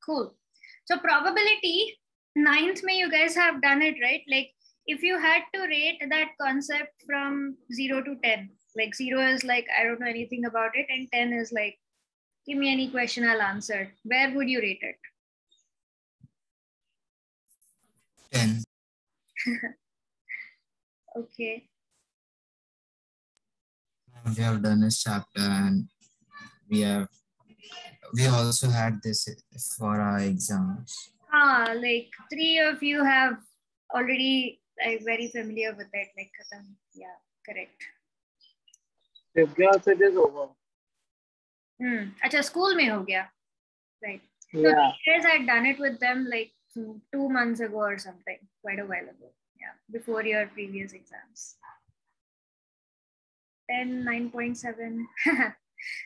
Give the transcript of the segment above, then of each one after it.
Cool. So probability, ninth may you guys have done it, right? Like if you had to rate that concept from 0 to 10, like 0 is like, I don't know anything about it. And 10 is like, give me any question, I'll answer. Where would you rate it? 10. Okay. We have done this chapter and we also had this for our exams. Like 3 of you have already like very familiar with it. Like, yeah, correct. also it is over. Acha, school mein ho gaya. Right. Yeah. So you guys had done it with them like 2 months ago or something, quite a while ago. Yeah, before your previous exams. 10, 9.7.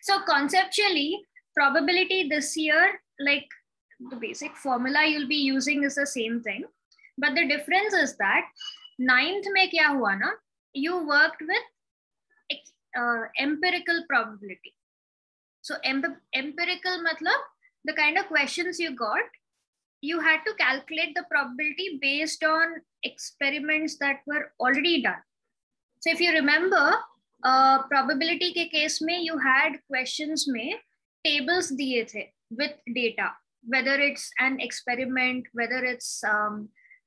So conceptually, probability this year, like the basic formula you'll be using is the same thing. But the difference is that 9th mein kya hua na? You worked with empirical probability. So empirical matlab, the kind of questions you got, you had to calculate the probability based on experiments that were already done. So if you remember, probability ke case mein, you had questions mein tables diye the with data, whether it's an experiment, whether it's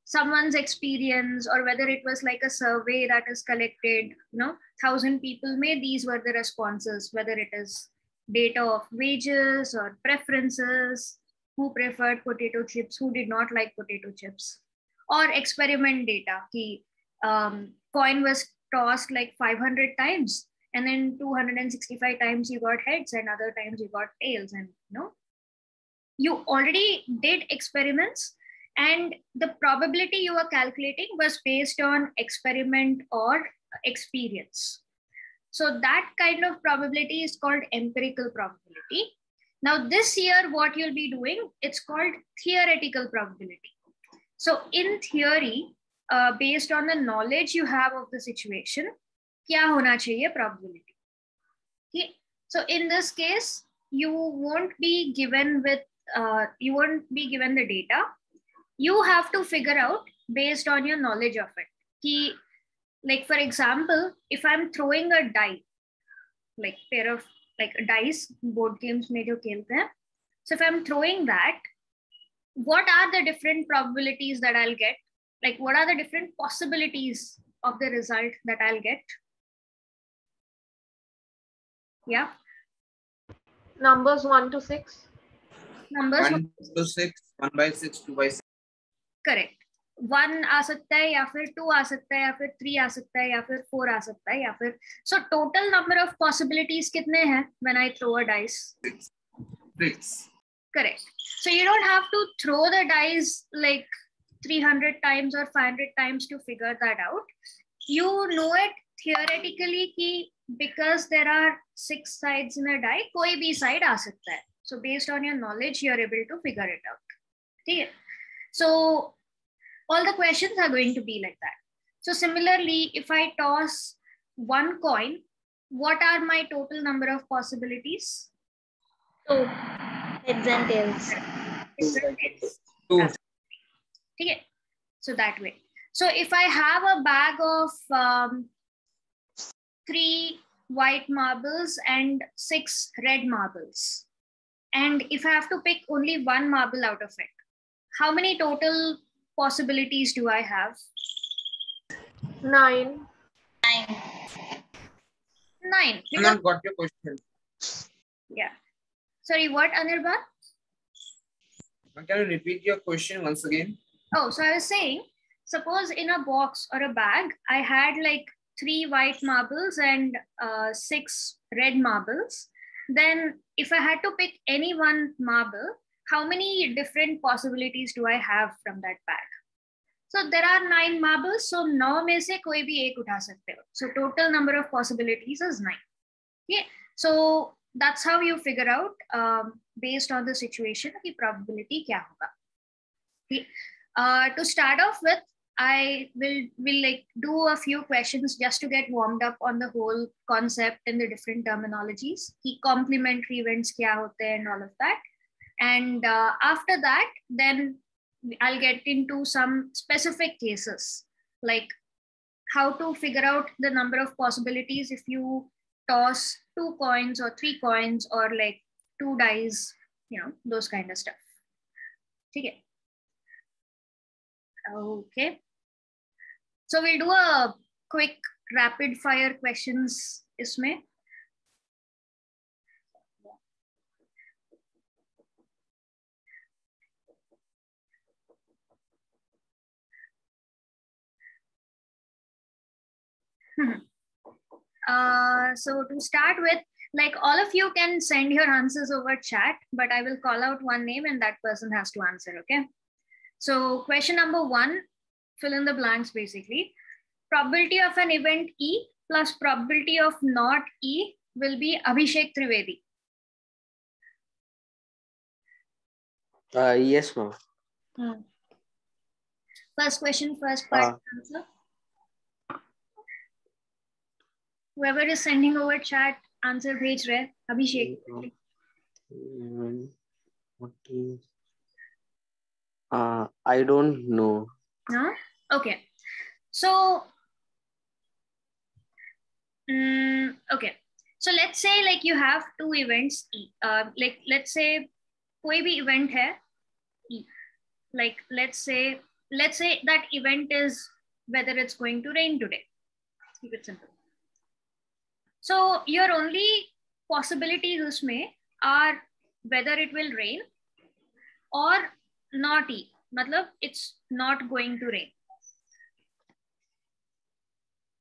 someone's experience, or whether it was like a survey that is collected, 1,000 people may, these were the responses, whether it is data of wages or preferences, who preferred potato chips, who did not like potato chips, or experiment data. Ki, coin was tossed like 500 times and then 265 times you got heads and other times you got tails, and you already did experiments and the probability you were calculating was based on experiment or experience. So that kind of probability is called empirical probability. Now this year, what you'll be doing, it's called theoretical probability. So in theory, based on the knowledge you have of the situation, kya hona chahiye probability. Okay. So in this case, you won't be given the data. You have to figure out based on your knowledge of it. Ki, like for example, if I'm throwing a die, like pair of like dice, board games mein jo khelte hain. So if I'm throwing that, what are the different probabilities that I'll get? Like what are the different possibilities of the result that I'll get? Yeah. Numbers 1 to 6. Numbers 1 to 6, 1 by 6, 2 by 6. Correct. 1 आ सकता है या फिर 2 आ सकता है या फिर 3 आ सकता है या फिर 4 आ सकता है या फिर, so total number of possibilities कितने हैं when I throw a dice? 6. Correct. So you don't have to throw the dice like 300 times or 500 times to figure that out. You know it theoretically ki because there are 6 sides in a die, koi bhi side aa sakta hai. So based on your knowledge, you are able to figure it out. Okay. So all the questions are going to be like that. So similarly, if I toss 1 coin, what are my total number of possibilities? 2. Heads and tails. 2. Okay. So that way. So if I have a bag of 3 white marbles and 6 red marbles, and if I have to pick only 1 marble out of it, how many total possibilities do I have? 9. 9. 9. I not got your question. Yeah. Sorry, what, Anirban? Can you repeat your question once again? Oh, so I was saying, suppose in a box or a bag, I had like 3 white marbles and 6 red marbles. Then if I had to pick any 1 marble, how many different possibilities do I have from that bag? So there are 9 marbles. So 9 में से कोई भी एक उठा सकते हो. So total number of possibilities is 9. Okay. So that's how you figure out based on the situation की probability क्या होगा. Okay. To start off with, I will like do a few questions just to get warmed up on the whole concept and the different terminologies. कि complementary events क्या होते हैं and all of that. And after that, then I'll get into some specific cases, like how to figure out the number of possibilities if you toss 2 coins or 3 coins or like 2 dice, those kind of stuff. Okay. Okay. So we'll do a quick rapid fire questions isme. So to start with, like all of you can send your answers over chat, but I will call out one name and that person has to answer, okay? So question number 1, fill in the blanks basically. Probability of an event E plus probability of not E will be Abhishek Trivedi. Yes, ma'am. First question, first part answer. Whoever is sending over chat, answer bhej rahe. Abhishek. I don't know. No? Okay. So, okay. So let's say like you have 2 events E. Like let's say koi bhi event hai E. Like let's say that event is whether it's going to rain today. Keep it simple. So your only possibilities usme are whether it will rain or not E. Matlab it's not going to rain.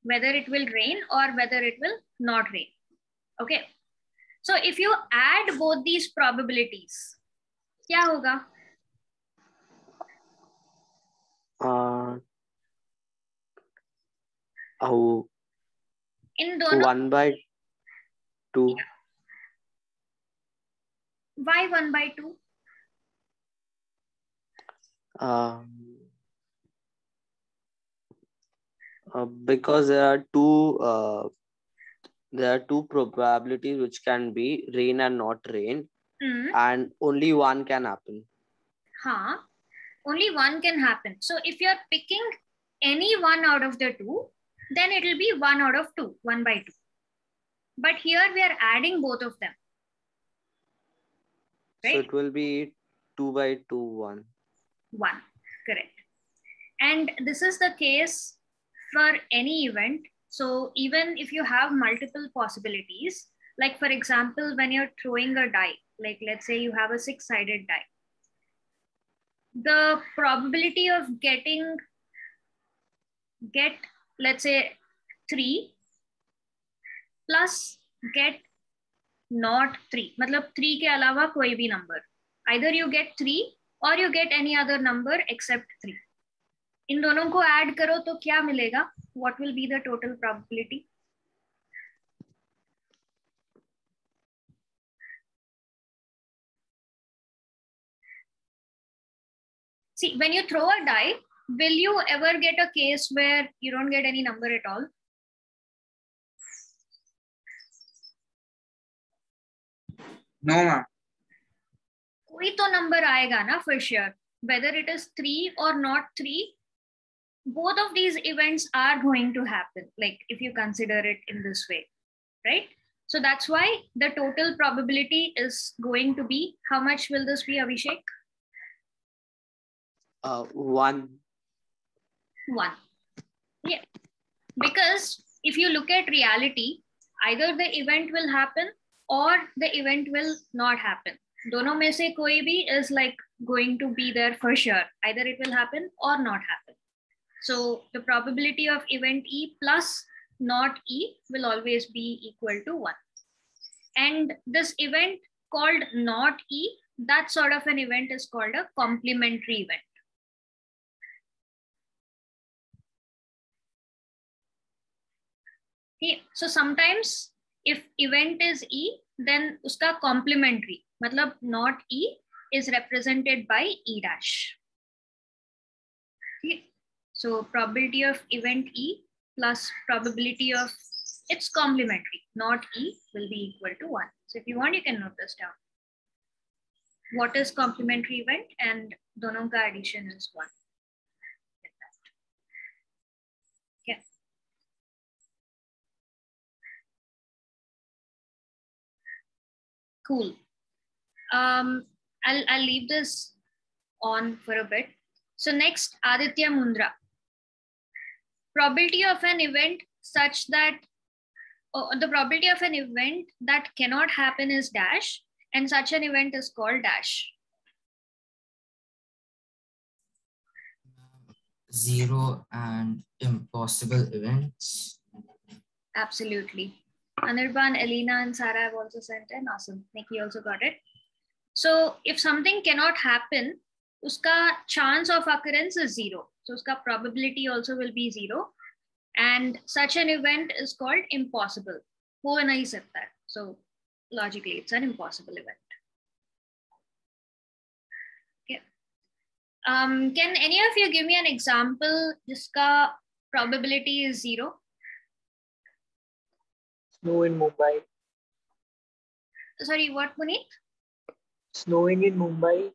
Whether it will rain or whether it will not rain. Okay. So if you add both these probabilities, kya hoga? In dono 1/2. Why 1/2? Because there are two probabilities which can be rain and not rain, and only one can happen. Only one can happen. So if you're picking any one out of the 2, then it will be 1 out of 2, 1/2. But here we are adding both of them. Right? So it will be 2/2, 1. 1, correct. And this is the case for any event. So even if you have multiple possibilities, like for example, when you're throwing a die, like let's say you have a 6-sided die, the probability of let's say 3 plus get not 3, matlab 3 ke alawa koi bhi number. Either you get 3 or you get any other number except 3. In दोनों को add करो तो क्या मिलेगा? What will be the total probability? See, when you throw a die, will you ever get a case where you don't get any number at all? No, ma'am. कोई तो number आएगा ना for sure. Whether it is 3 or not 3, both of these events are going to happen, like if you consider it in this way, right? So that's why the total probability is going to be, how much will this be, Abhishek? 1. 1. Yeah. Because if you look at reality, either the event will happen or the event will not happen. Dono mein se koi bhi is like going to be there for sure. Either it will happen or not happen. So the probability of event E plus not E will always be equal to 1. And this event called not E, that sort of an event is called a complementary event. Okay. So sometimes if event is E, then uska complementary, matlab not E, is represented by E dash. Okay. So probability of event E plus probability of its complementary, not E, will be equal to 1. So if you want, you can note this down. what is complementary event, and दोनों का addition is 1. Okay. Cool. I'll leave this on for a bit. So next, Aditya Mundra. Probability of an event such that the probability of an event that cannot happen is dash, and such an event is called dash. 0 and impossible events. Absolutely. Anirban, Elena, and Sarah have also sent in. Awesome. Nikki also got it. So if something cannot happen, uska chance of occurrence is 0. So uska probability also will be 0. And such an event is called impossible. Ho nahi sakta hai. So logically, it's an impossible event. Okay. Can any of you give me an example jiska probability is 0? Snow in Mumbai. Sorry, what, Puneet? Snowing in Mumbai.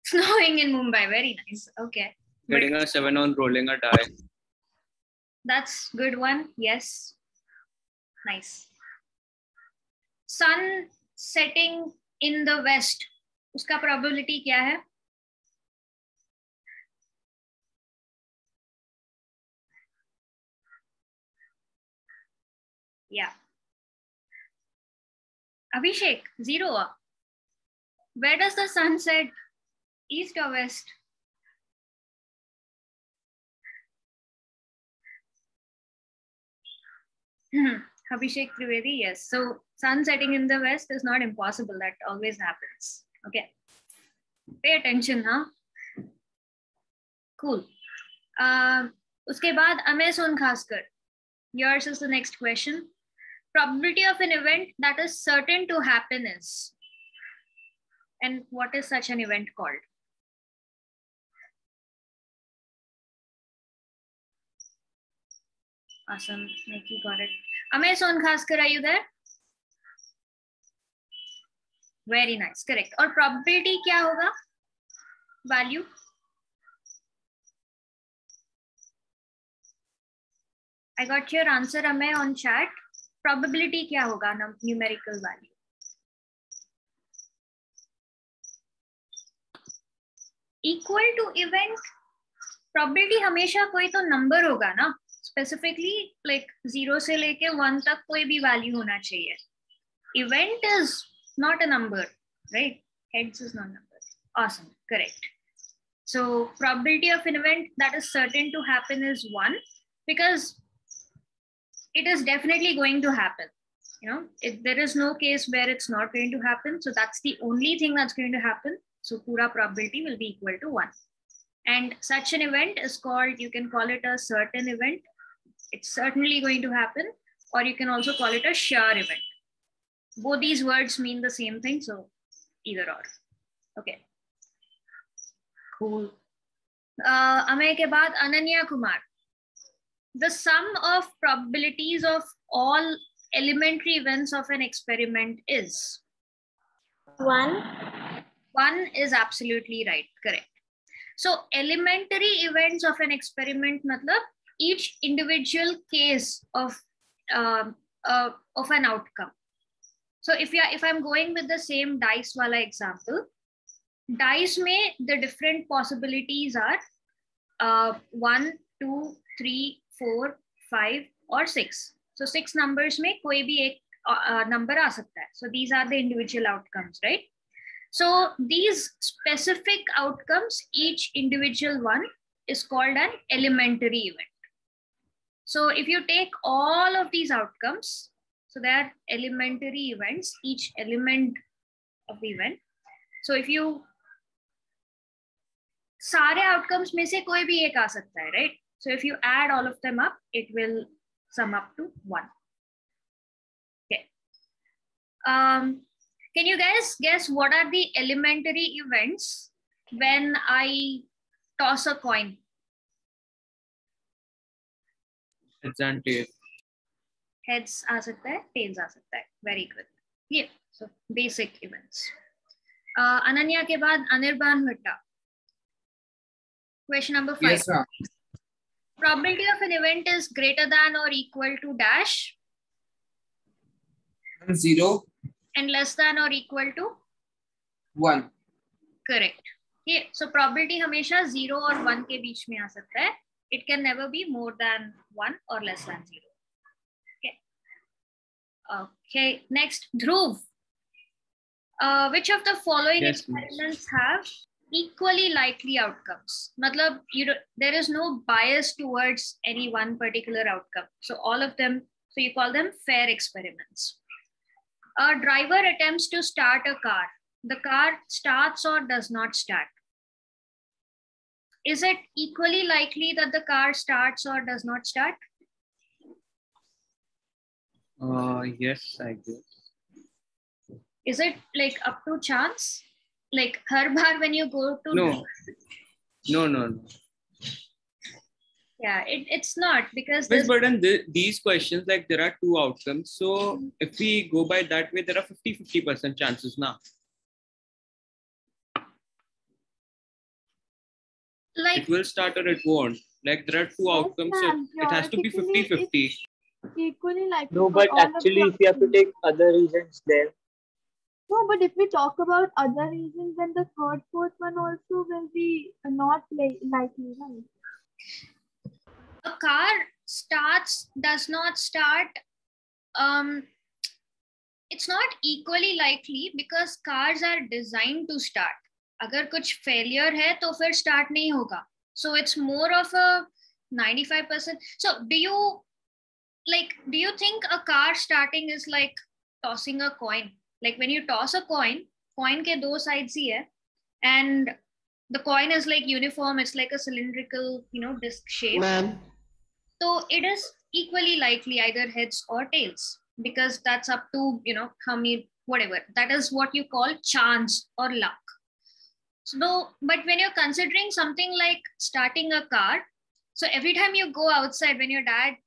Snowing in Mumbai. Very nice. Okay. Getting a 7 on rolling a die. That's good one. Yes. Nice. Sun setting in the west. Uska probability kya hai? Yeah. Abhishek, 0. Where does the sun set? East or west? Abhishek Trivedi, yes. So sun setting in the west is not impossible. That always happens. Okay. Pay attention, huh? Cool. Uske baad Amey Sonkhaskar. Yours is the next question. Probability of an event that is certain to happen is. And what is such an event called? Awesome. Nikki got it. Amey Sonkhaskar, are you there? Very nice. Correct. Or probability kya hoga? Value? I got your answer, Amey, on chat. Probability kya hoga? Numerical value. Equal to event. Probability हमेशा कोई तो number होगा ना. Specifically, like 0 से लेके 1 तक कोई भी value होना चाहिए. Event is not a number, right? Heads is not a number. Awesome. Correct. So probability of an event that is certain to happen is 1 because it is definitely going to happen. You know, there is no case where it's not going to happen. So that's the only thing that's going to happen. So pura probability will be equal to 1. And such an event is called, you can call it a certain event. It's certainly going to happen. Or you can also call it a sure event. Both these words mean the same thing. So either or. Okay. Cool. Amey ke baad Ananya Kumar. The sum of probabilities of all elementary events of an experiment is? 1. 1 is absolutely right. Correct. So elementary events of an experiment, matlab each individual case of an outcome. So if I'm going with the same dice wala example, dice mein the different possibilities are 1, 2, 3, 4, 5 or 6. So 6 numbers mein koi bhi ek number aa sakta hai. So these are the individual outcomes, right? So these specific outcomes, each individual one is called an elementary event. So if you take all of these outcomes, so they are elementary events, each element of the event. So if you सारे outcomes में से कोई भी एक आ सकता है, right? So if you add all of them up, it will sum up to 1. Okay. Can you guys guess what are the elementary events when I toss a coin? Heads and tails. Heads आ सकता है, tails आ सकता है. Very good. Yeah. So basic events. Ananya के बाद Anirban Bhatta. Question number 5. Yes, sir. Probability of an event is greater than or equal to dash 0, and less than or equal to 1. correct. Okay, so probability हमेशा 0 और 1 के बीच में आ सकता है. It can never be more than 1 or less than 0. Okay. Okay. Next, Dhruv. Which of the following Yes, experiments have equally likely outcomes? Matlab, there is no bias towards any one particular outcome. So all of them, so you call them fair experiments. A driver attempts to start a car. The car starts or does not start. Is it equally likely that the car starts or does not start? Yes, I guess. Is it like up to chance? Like har baar when you go to No. Yeah, it's not because Miss Burden, these questions, like there are two outcomes. So if we go by that way, there are 50-50% chances now. like It will start or it won't. Like there are two outcomes, so it has to be 50-50. Equally likely. No, but actually, if you have to take other reasons there. No, but if we talk about other reasons, then the third, fourth one also will be not likely, right? a car starts, does not start, it's not equally likely because cars are designed to start. अगर कुछ failure है तो फिर start नहीं होगा. So it's more of a 95%. So do you think a car starting is like tossing a coin? Like when you toss a coin के दो sides ही है, and the coin is like uniform, it's like a cylindrical, disc shape. Ma'am. So it is equally likely either heads or tails, because that's up to, how many, whatever. That is what you call chance or luck. So, but when you're considering something like starting a car, so every time you go outside, when your dad,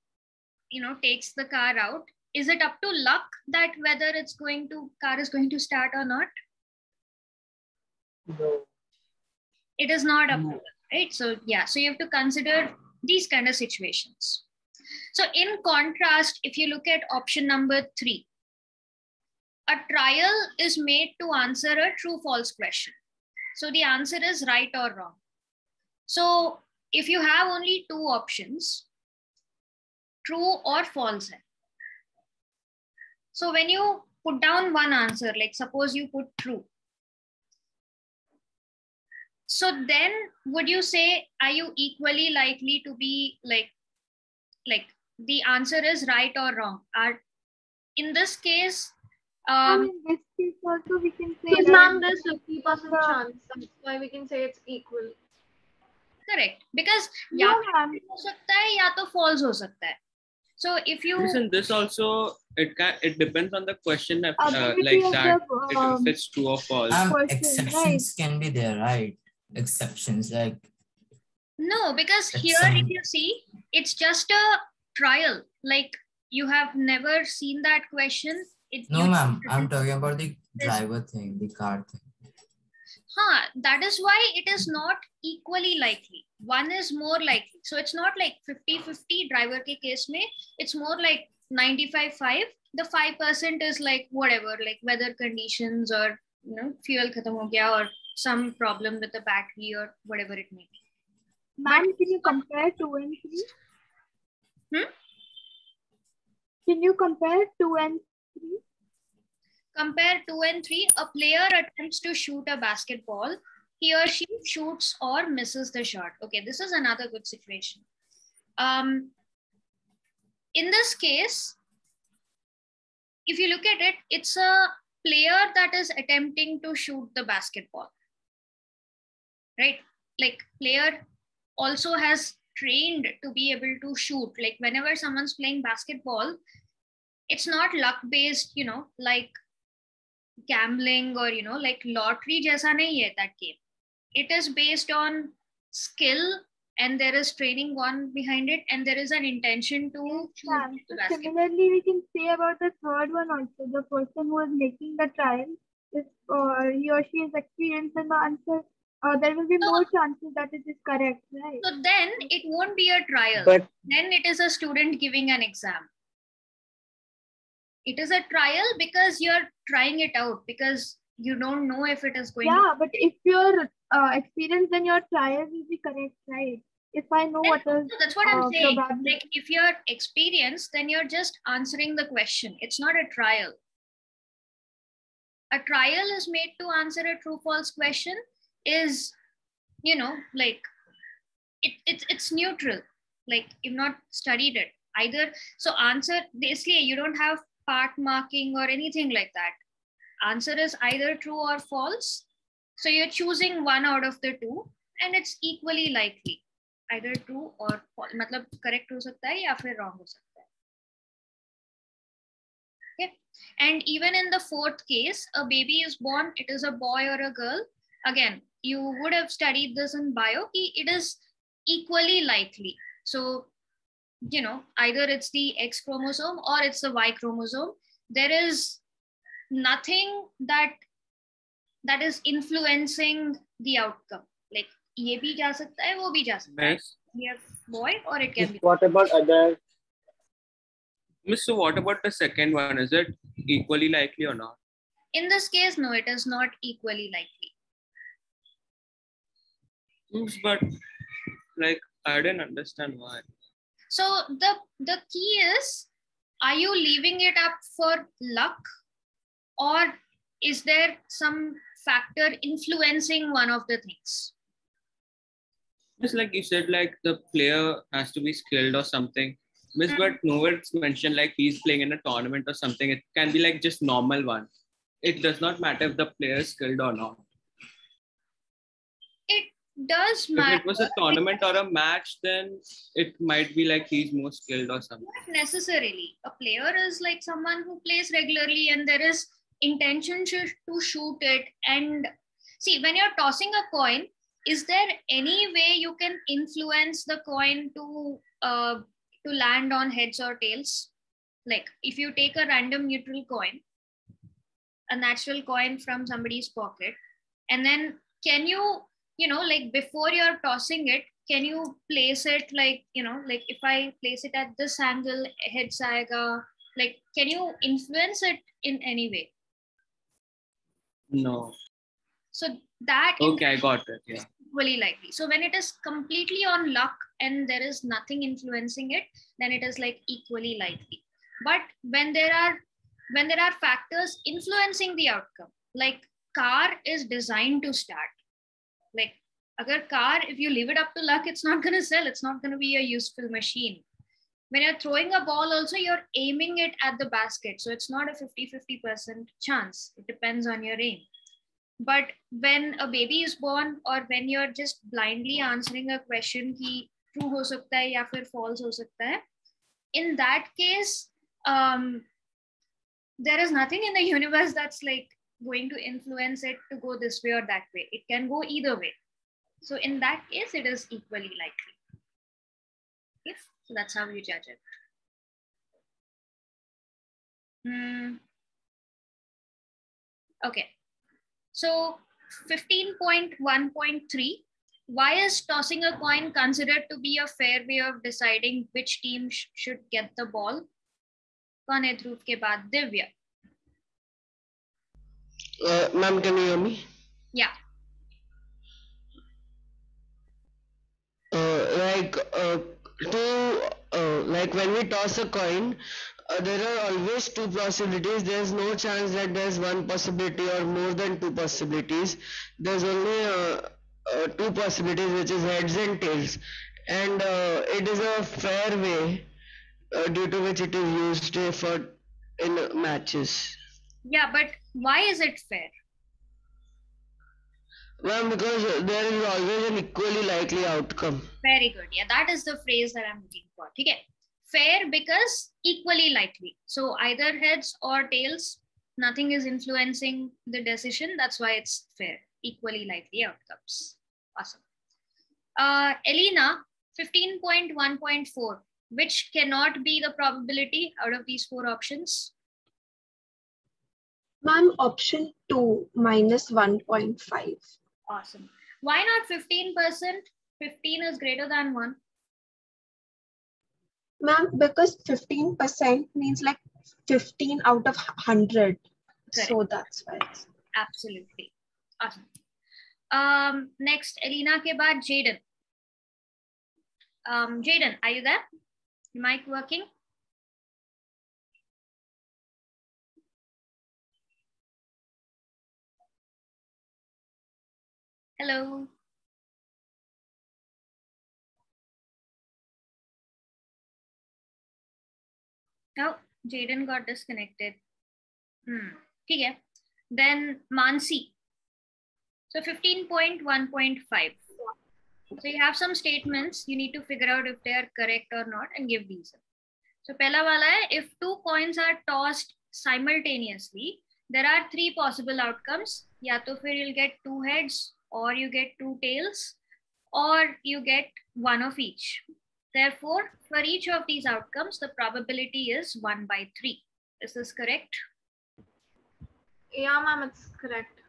takes the car out, is it up to luck that whether car is going to start or not? No. It is not up to luck, right? So yeah, so you have to consider these kind of situations. So in contrast, if you look at option number 3, a trial is made to answer a true-false question. So the answer is right or wrong. So if you have only two options, true or false. So when you put down one answer, like suppose you put true. So then would you say, are you equally likely to be like the answer is right or wrong? In this case, in this case also we can say Because ma'am, there's 50% chance. That's why we can say it's equal. correct, because No, या ma'am. हो सकता है या तो false हो सकता है. So if you Listen, this also it depends on the question like Ability of that the, if it's true or false. Question, Exceptions can be there, right? Exceptions like no, because That's here some- if you see, it's just a trial. Like you have never seen that question. no, ma'am. I'm talking about the driver thing, the car thing. That is why it is not equally likely. One is more likely. So it's not like 50-50 driver ke case mein. It's more like 95-5. The 5% is like whatever, like weather conditions or fuel khatam ho gaya or some problem with the battery or whatever it may be. Ma'am, can you compare 2 and 3? Hmm? Can you compare 2 and 3? Compare 2 and 3. A player attempts to shoot a basketball. He or she shoots or misses the shot. Okay, this is another good situation. In this case, if you look at it, it's a player that is attempting to shoot the basketball. Right? Like player also has trained to be able to shoot. Like whenever someone's playing basketball, it's not luck based, like gambling or like lottery jaisa nahi hai that game. It is based on skill and there is training gone behind it and there is an intention to shoot Ma'am, the so basketball. similarly, we can say about the third one also. The person who is making the trial, if he or she is experienced, then the answer, there will be more chances that it is correct, right? So then it won't be a trial. But then it is a student giving an exam. It is a trial because you're trying it out, because you don't know if it is going to. Yeah, but if you're experienced, then your trial will be correct, right? If I know what is that's what I'm saying. probability. Like if you're experienced, then you're just answering the question. It's not a trial. A trial is made to answer a true false question, is, you know, like it's neutral. Like you've not studied it either. So answer, basically you don't have part marking or anything like that. Answer is either true or false. So you're choosing one out of the two, and it's equally likely. Either true or false. मतलब correct हो सकता है या फिर wrong हो सकता है. Okay. And even in the fourth case, a baby is born, it is a boy or a girl. Again, you would have studied this in bio. It is equally likely. So, you know, either it's the X chromosome or it's the Y chromosome. There is nothing that is influencing the outcome. Like ये भी जा सकता है, वो भी जा सकता है. We have boy, or it can be. What about other? Miss, so what about the second one? Is it equally likely or not? In this case, no, it is not equally likely. But like I didn't understand why. So the key is, are you leaving it up for luck, or is there some factor influencing one of the things? Just like you said, like the player has to be skilled or something. Miss, but nowhere it's mentioned like he's playing in a tournament or something. It can be like just normal one. It does not matter if the player is skilled or not. It does matter. If it was a tournament or a match, then it might be like he's more skilled or something. Not necessarily. A player is like someone who plays regularly, and there is intention to shoot it. And see, when you're tossing a coin, is there any way you can influence the coin to land on heads or tails? Like if you take a random neutral coin, a natural coin from somebody's pocket, and then can you know, like before you're tossing it, can you place it like, you know, like if I place it at this angle, heads aayega, like can you influence it in any way? No. So that okay, I got it. Yeah. Equally likely. So when it is completely on luck and there is nothing influencing it, then it is like equally likely. But when there are factors influencing the outcome, like car is designed to start. Like agar car, if you leave it up to luck, it's not going to sell. It's not going to be a useful machine. When you're throwing a ball also, you're aiming it at the basket. So it's not a 50-50% chance. It depends on your aim. But when a baby is born, or when you're just blindly answering a question ki true ho sakta hai ya fir false ho sakta hai, in that case, there is nothing in the universe that's like going to influence it to go this way or that way. It can go either way. So in that case, it is equally likely. Yes, so that's how you judge it. Okay. So 15.1.3, why is tossing a coin considered to be a fair way of deciding which team should get the ball? Kaun hai Dhruv ke baad? Divya. Ma'am, can you hear me? Yeah. Like when we toss a coin, there are always two possibilities. There's no chance that there's one possibility or more than two possibilities. There's only two possibilities, which is heads and tails. And it is a fair way due to which it is used in matches. Yeah, but why is it fair? Well, because there is always an equally likely outcome. Very good. Yeah, that is the phrase that I'm looking for. Okay. Fair because equally likely. So either heads or tails, nothing is influencing the decision. That's why it's fair. Equally likely outcomes. Awesome. Elena, 15.1.4. Which cannot be the probability out of these four options? Ma'am, option 2, minus 1.5. Awesome. Why not 15%? 15 is greater than 1. Ma'am, because 15% means like 15 out of 100. Correct. So that's why. Absolutely. Awesome. Next, Elena ke baad Jaden. Jaden, are you there? Mic working? Hello. Oh, Jaden got disconnected. Okay. Then Mansi. So 15.1.5. So you have some statements. You need to figure out if they are correct or not and give reason. So pehla wala hai, if two coins are tossed simultaneously, there are 3 possible outcomes. Ya to fir you'll get 2 heads, or you get 2 tails, or you get 1 of each. Therefore, for each of these outcomes, the probability is 1/3. Is this correct? Yeah, ma'am, it's correct.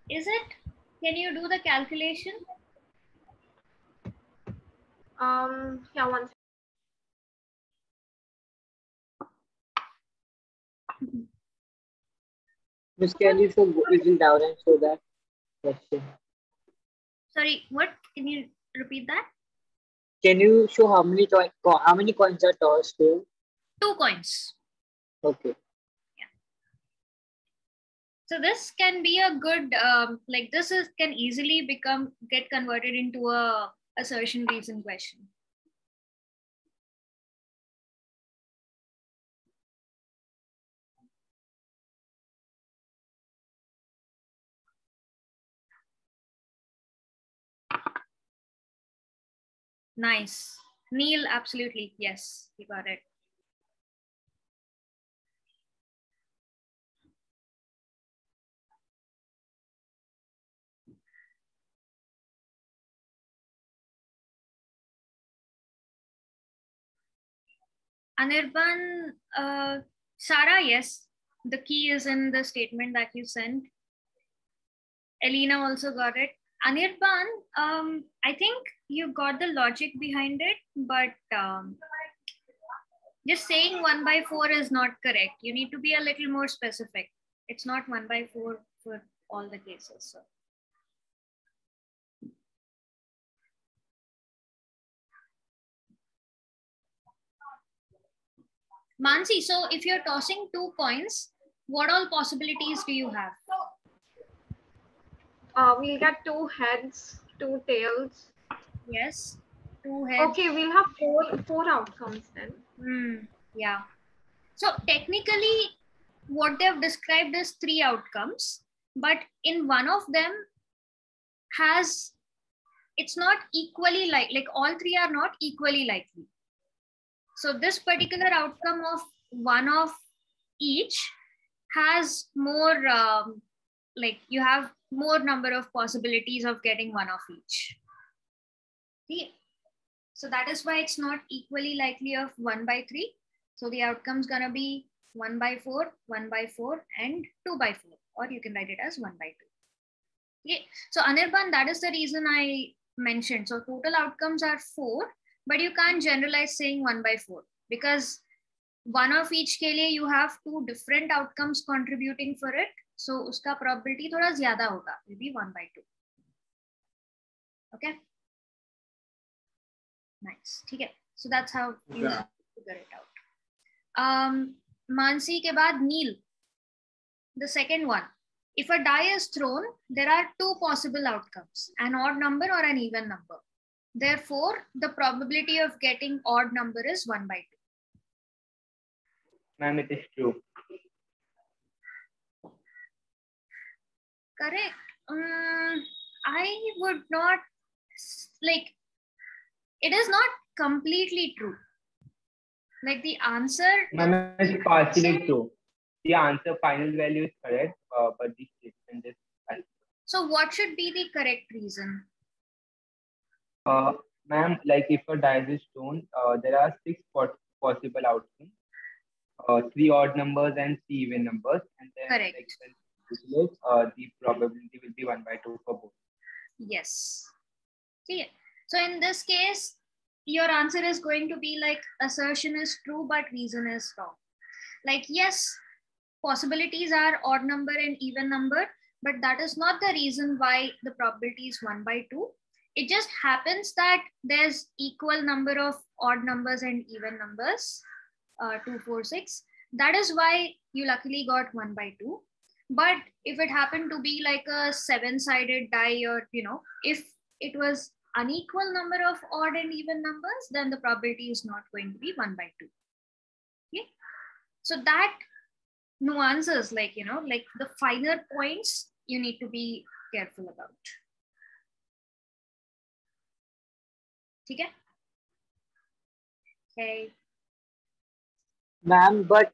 Is it? Can you do the calculation? Yeah, one second. Miss, can you show using down and show that question? Sorry, what? Can you repeat that? Can you show how many coins are tossed here? 2 coins. Okay. Yeah. So this can be a good, like this can easily get converted into a assertion reason question. Nice. Neil, absolutely. Yes, you got it. Anirban, Sarah, yes. The key is in the statement that you sent. Elena also got it. Anirban, I think you got the logic behind it, but just saying 1/4 is not correct. You need to be a little more specific. It's not 1/4 for all the cases. So. Mansi, so if you're tossing 2 coins, what all possibilities do you have? We'll get 2 heads, 2 tails. Yes, 2 heads. Okay, we'll have four outcomes then. Yeah. So technically, what they've described is 3 outcomes, but in one of them it's not equally like all 3 are not equally likely. So this particular outcome of 1 of each has more, like you have more number of possibilities of getting 1 of each. Okay. So that is why it's not equally likely of 1/3. So the outcome is going to be 1/4, 1/4, and 2/4, or you can write it as 1/2. Okay. So Anirban, that is the reason I mentioned. So total outcomes are 4, but you can't generalize saying 1/4 because 1 of each ke liye you have 2 different outcomes contributing for it. So uska probability thoda zyada hoga, maybe 1/2. Okay. Nice. Okay. So that's how you figure it out. Mansi ke baad Neil. The second one. If a die is thrown, there are 2 possible outcomes, an odd number or an even number. Therefore, the probability of getting odd number is 1/2. Ma'am, it is true. Correct. I would not like. It is not completely true. Like the answer. Ma'am, it's partially true. The answer final value is correct, but the statement is false. So what should be the correct reason? Ma'am, like if a die is thrown, there are 6 possible outcomes. 3 odd numbers and 3 even numbers, and then Correct. like the probability will be 1/2 for both. Yes. See, so in this case, your answer is going to be like assertion is true, but reason is wrong. Like, yes, possibilities are odd number and even number, but that is not the reason why the probability is 1/2. It just happens that there's equal number of odd numbers and even numbers, 2, 4, 6. That is why you luckily got 1/2. But if it happened to be like a 7-sided die, or if it was unequal number of odd and even numbers, then the probability is not going to be 1/2. Okay, so that nuances, like the finer points, you need to be careful about. Okay. Okay. Ma'am, but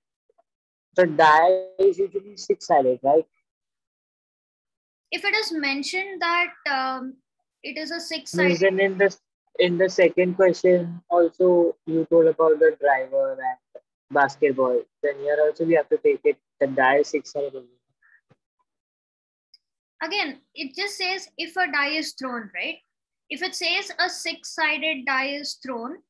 the die is usually 6-sided, right? If it is mentioned that it is a 6-sided. Then in the second question also you told about the driver and basketball. Then here also we have to take it the die is 6-sided. Again, it just says if a die is thrown, right? If it says a 6-sided die is thrown,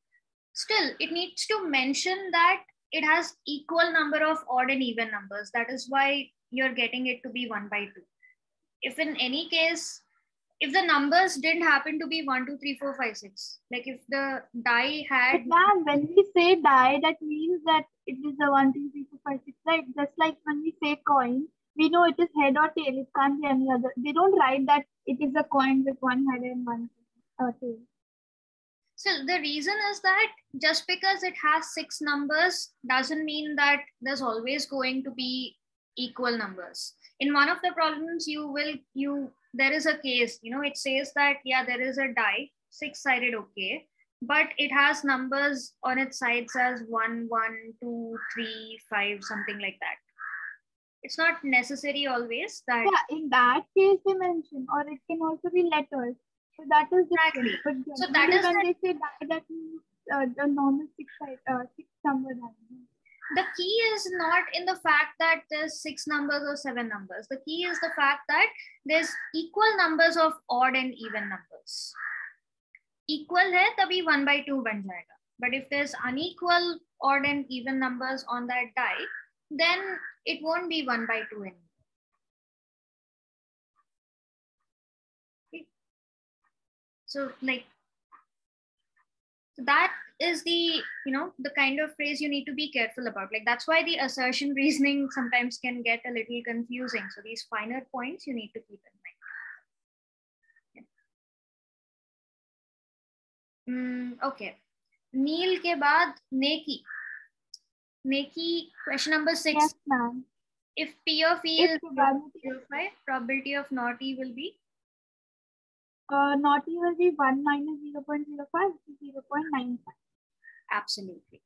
still it needs to mention that it has equal number of odd and even numbers. That is why you're getting it to be 1/2. If in any case, if the numbers didn't happen to be 1, 2, 3, 4, 5, 6, like if the die had. But ma'am, when we say die, that means that it is the 1, 2, 3, 4, 5, 6, right? Just like when we say coin, we know it is head or tail. It can't be any other. They don't write that it is a coin with one head and one tail. So the reason is that just because it has 6 numbers doesn't mean that there's always going to be equal numbers. In one of the problems, there is a case, it says that, yeah, there is a die, 6-sided, okay, but it has numbers on its sides as 1, 1, 2, 3, 5, something like that. It's not necessary always that. Yeah, in that case they mention, or it can also be letters. So that is different. Exactly. But So that is when they say die, that means the normal 6 number die. The key is not in the fact that there's 6 numbers or 7 numbers. The key is the fact that there's equal numbers of odd and even numbers. Equal hai tabhi 1/2 ban jayega. But if there's unequal odd and even numbers on that die, then it won't be 1/2 anymore. Okay. So like that is the the kind of phrase you need to be careful about. Like that's why the assertion reasoning sometimes can get a little confusing. So these finer points you need to keep in mind. Okay. Neil ke baad neki. Neki, question number 6. Yes, ma'am. If P of E is 0.05, probability of not E will be? Not E will be 1 minus 0.05, which is 0.95. Absolutely.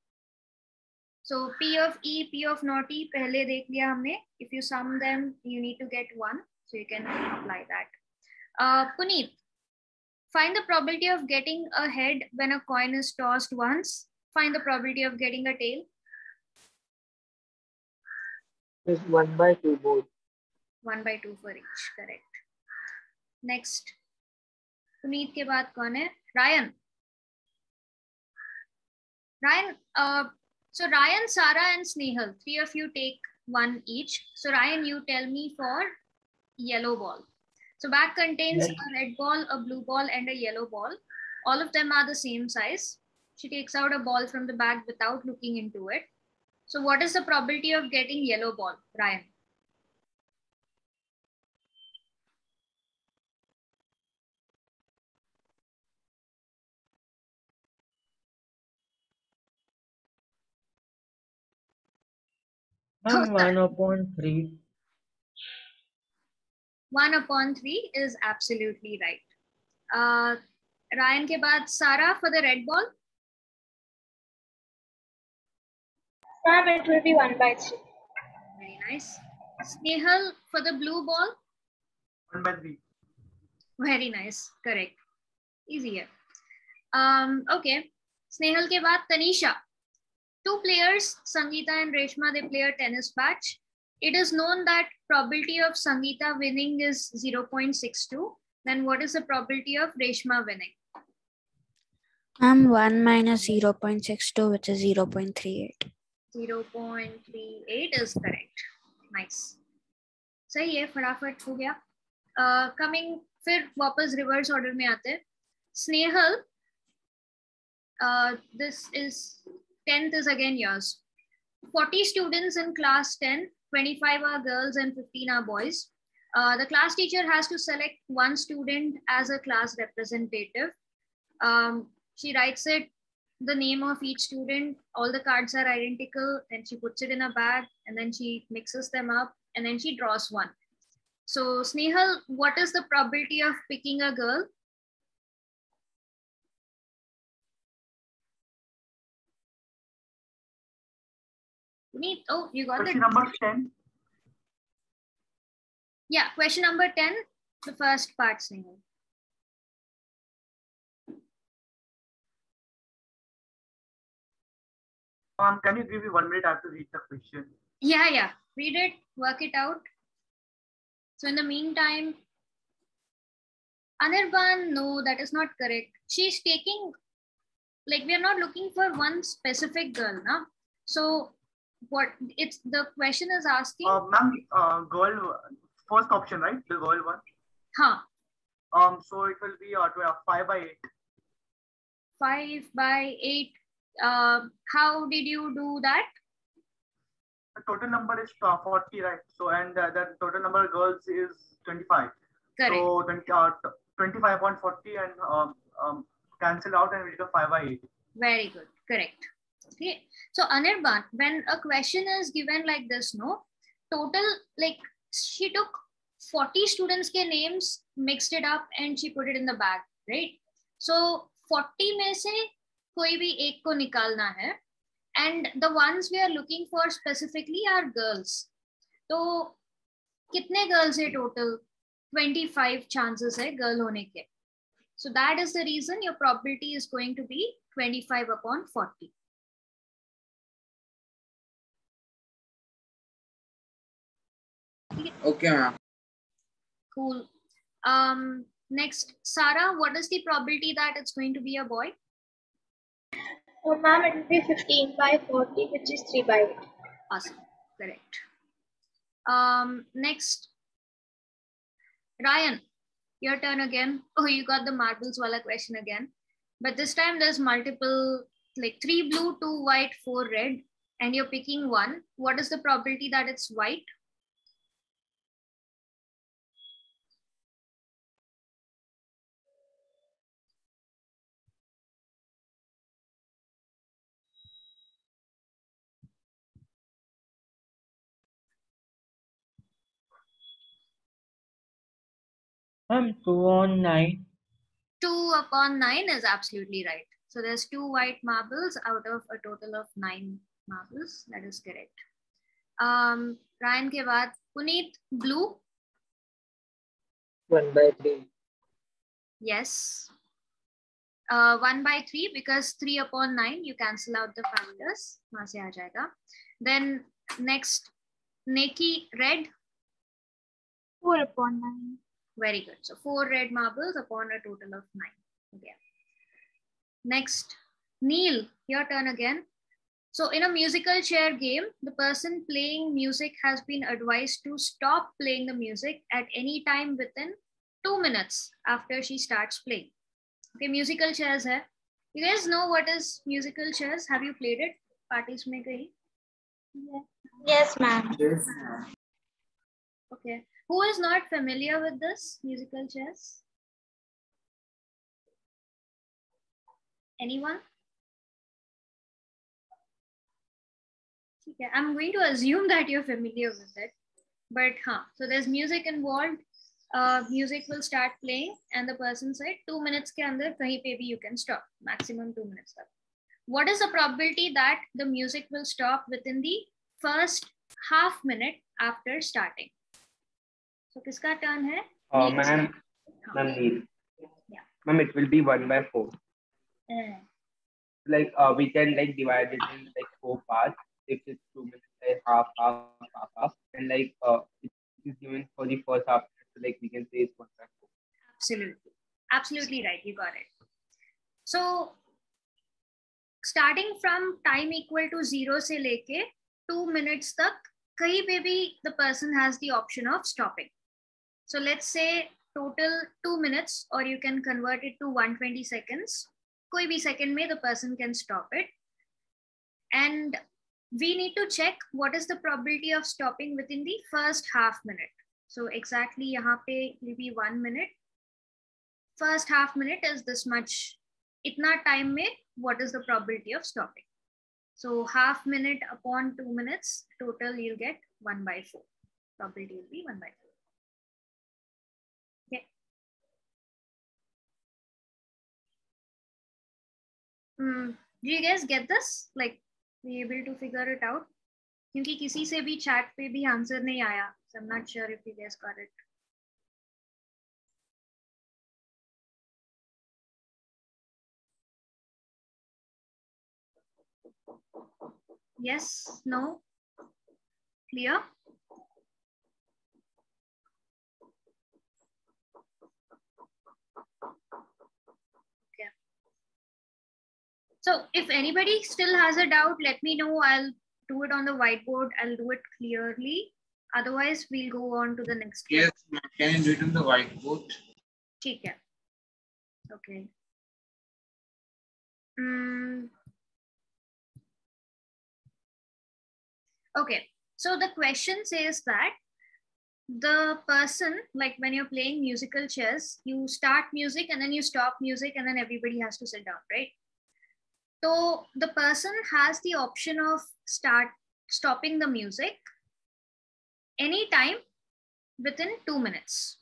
So P of E, P of not E, pehle dekh liya humne. If you sum them, you need to get 1. So you can apply that. Puneet, find the probability of getting a head when a coin is tossed once. Find the probability of getting a tail. It's 1/2 both. 1/2 for each, correct. Next. Puneet के बाद कौन है? Ryan. So Ryan, Sarah, and Snehal, 3 of you take 1 each. So Ryan, you tell me for yellow ball. So bag contains a red ball, a blue ball, and a yellow ball. All of them are the same size. She takes out a ball from the bag without looking into it. So what is the probability of getting yellow ball, Ryan? Ma'am, 1/3. 1/3 is absolutely right. Ryan ke baad Sarah for the red ball. Ma'am, it will be 1/3. Very nice. Snehal for the blue ball. 1/3. Very nice. Correct. Easier. Okay. Snehal ke baad Tanisha. two players, Sangeeta and Reshma, they play a tennis match. It is known that probability of Sangeeta winning is 0.62. Then what is the probability of Reshma winning? 1 minus 0.62, which is 0.38. 0.38 is correct. Nice. सही है, फटाफट हो गया. Coming, फिर वापस reverse order में आते हैं. Snehal, this is 10th is again yours. 40 students in class 10, 25 are girls and 15 are boys. The class teacher has to select one student as a class representative. She writes it, the name of each student, all the cards are identical, and she puts it in a bag, and then she mixes them up, and then she draws one. So Snehal, what is the probability of picking a girl? Oh, you got question number 10. Yeah, question number 10, the first part, Snehal. Can you give me 1 minute? I have to read the question. Yeah. Read it, work it out. So in the meantime, Anirban, no, that is not correct. She's taking, like, we are not looking for one specific girl, na? So what it's the question is asking. Ma'am, girl, first option, right? The girl one. Huh. So it will be 5 by 8. 5 by 8. How did you do that? The total number is 40, right? So, and the total number of girls is 25. Correct. So 25 upon 40 and cancel out and we get 5 by 8. Very good. Correct. Okay. So Anirban, when a question is given like this, no, total, like she took 40 students ke names, mixed it up and she put it in the bag, right? So 40 में से कोई भी एक को निकालना है, and the ones we are looking for specifically are girls. तो कितने girls है total? 25 chances है girl होने के. So that is the reason your probability is going to be 25 upon 40. Okay, ma'am. Cool. Next, Sarah, what is the probability that it's going to be a boy? Ma'am, it will be 15 by 40, which is 3 by 8. Awesome. Correct. Next, Ryan, your turn again. Oh, you got the marbles wala question again. But this time there's multiple, like 3 blue, 2 white, 4 red, and you're picking one. What is the probability that it's white? Ma'am, 2 on 9. 2 upon 9 is absolutely right. So there's 2 white marbles out of a total of 9 marbles. That is correct. Ryan ke baad, Puneet, blue? 1 by 3. Yes. 1 by 3 because 3 upon 9, you cancel out the factors. Wahan se aa jayega. Then next, Neki, red? 4 upon 9. Very good. So 4 red marbles upon a total of 9. Okay. Next, Neil, your turn again. So in a musical chair game, the person playing music has been advised to stop playing the music at any time within 2 minutes after she starts playing. Okay, musical chairs hai. You guys know what is musical chairs? Have you played it? Parties mein gayi? Yes, ma'am. Yes. Okay. Who is not familiar with this musical chairs? Anyone? Okay, I'm going to assume that you're familiar with it. But so there's music involved. Music will start playing and the person said 2 minutes ke andar kahin pe bhi you can stop. Maximum 2 minutes. What is the probability that the music will stop within the first half minute after starting? So kiska turn hai? Ma'am, Neil. Yeah. Ma'am, it will be 1 by 4. Like we can like divide it in like 4 parts. If it's 2 minutes, like half, and like it is given for the first half, so like we can say it's 1.4. Absolutely right. You got it. So starting from time equal to 0 से लेके 2 minutes तक कहीं पे भी the person has the option of stopping. So let's say total 2 minutes, or you can convert it to 120 seconds. कोई भी second में the person can stop it. And we need to check what is the probability of stopping within the first half minute. So exactly यहाँ पे will be 1 minute. First half minute is this much. Itna time में what is the probability of stopping? So half minute upon 2 minutes, total you'll get 1/4. Probability will be 1/4. Okay. Do you guys get this? Like, be able to figure it out? क्योंकि किसी से भी chat पे भी answer नहीं आया. So I'm not sure if you guys got it. Yes, no, clear? Okay. So if anybody still has a doubt, let me know. I'll do it on the whiteboard. I'll do it clearly. Otherwise, we'll go on to the next one. Yes, can you do it on the whiteboard? ठीक है. Okay. Okay, so the question says that the person, like when you're playing musical chairs, you start music and then you stop music and then everybody has to sit down, right? So the person has the option of stopping the music anytime within 2 minutes.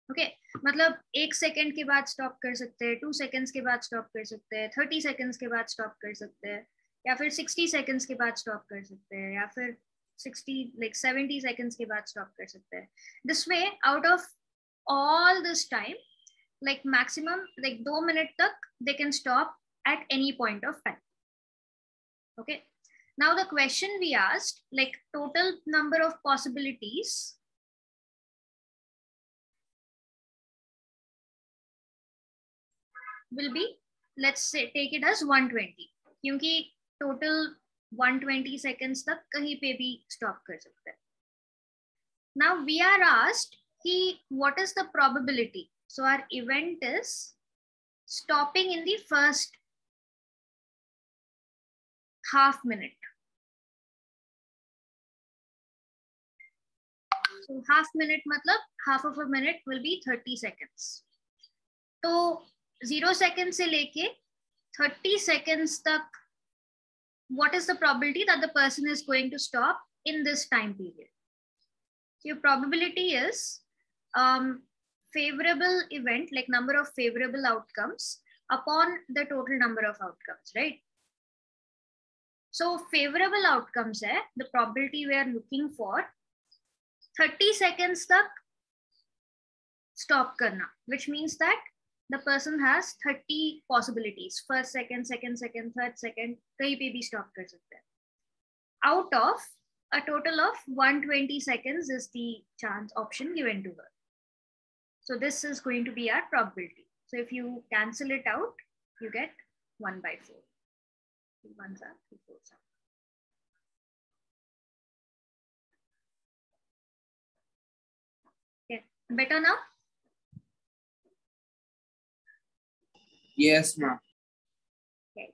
Okay, मतलब 1 second के बाद stop कर सकते हैं, 2 seconds के बाद stop कर सकते हैं, 30 seconds के बाद stop कर सकते हैं, या फिर 60 seconds के बाद stop कर सकते हैं, या फिर 70 seconds के बाद stop कर सकते हैं. This way, out of all this time, like maximum, like 2 minutes तक, they can stop at any point of time. Okay. Now the question we asked, like total number of possibilities will be, let's say, take it as 120, क्योंकि total 120 seconds तक कहीं पे भी stop कर सकते हैं. Now we are asked कि what is the probability? So our event is stopping in the first half minute. So half minute मतलब half of a minute will be 30 seconds. तो 0 seconds से लेके 30 seconds तक, what is the probability that the person is going to stop in this time period? So your probability is favorable event, like number of favorable outcomes upon the total number of outcomes, right? So favorable outcomes है, the probability we are looking for, 30 seconds तक stop करना, which means that the person has 30 possibilities. First, second, third, second, कहीं पे भी stop कर सकते हैं. Out of a total of 120 seconds is the chance option given to her. So this is going to be our probability. So if you cancel it out, you get 1/4. 3 1s are 3 4s are. Okay, better now? Yes, ma'am. Okay.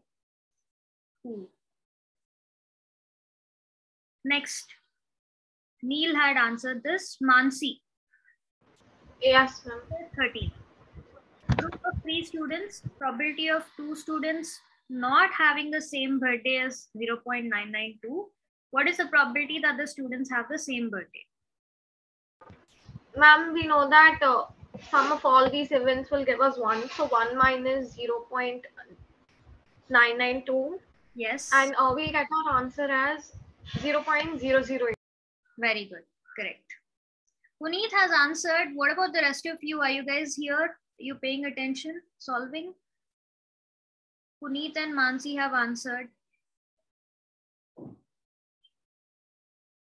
Cool. Next, Neil had answered this. Mansi. Yes, ma'am. 13. Group of 3 students, probability of 2 students not having the same birthday is 0.992. What is the probability that the students have the same birthday? Ma'am, we know that sum of all these events will give us 1. So 1 minus 0.992. Yes. And we get our answer as 0.008. Very good. Correct. Puneet has answered. What about the rest of you? Are you guys here? Are you paying attention? Solving? Puneet and Mansi have answered.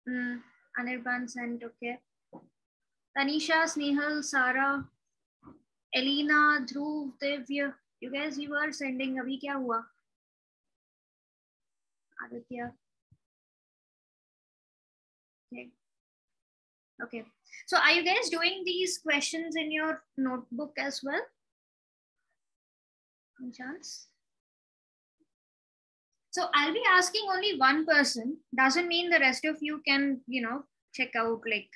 Anirban sent, okay. Tanisha, Snehal, Sarah, Elena, Dhruv, Divya. You guys, you were sending. Abhi kya hua? Aditya. Okay. Okay. So are you guys doing these questions in your notebook as well? Any chance? So I'll be asking only one person. Doesn't mean the rest of you can, check out. Like,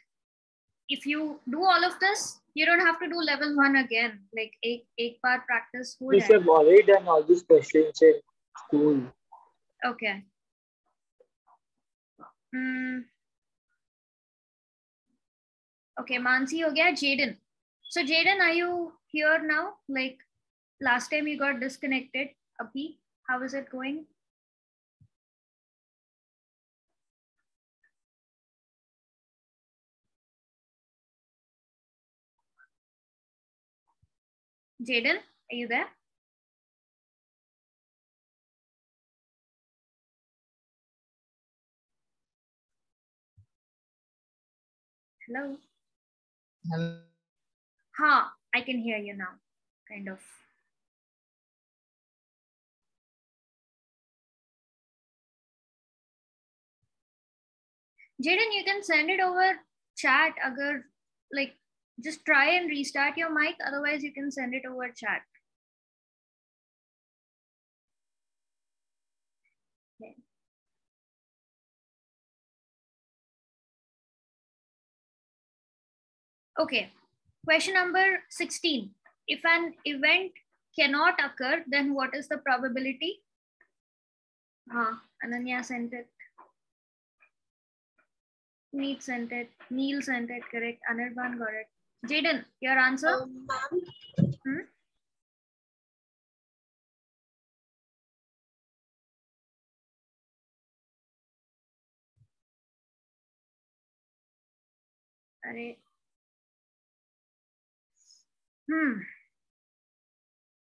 if you do all of this, you don't have to do level 1 again. Like, ek baar practice ho We jayega. have already done all these questions in school. Okay. Okay, Mansi ho gaya. Jaden. So Jaden, are you here now? Like, last time you got disconnected. Abhi, how is it going? Jaden, are you there? Hello? Hello. Ha, I can hear you now, kind of. Jaden, you can send it over chat. Agar, like, just try and restart your mic. Otherwise, you can send it over chat. Okay. Okay. Question number 16. If an event cannot occur, then what is the probability? Ananya sent it. Neat sent it. Neil sent it. Correct. Anirban got it. Jaden, your answer? Ma'am.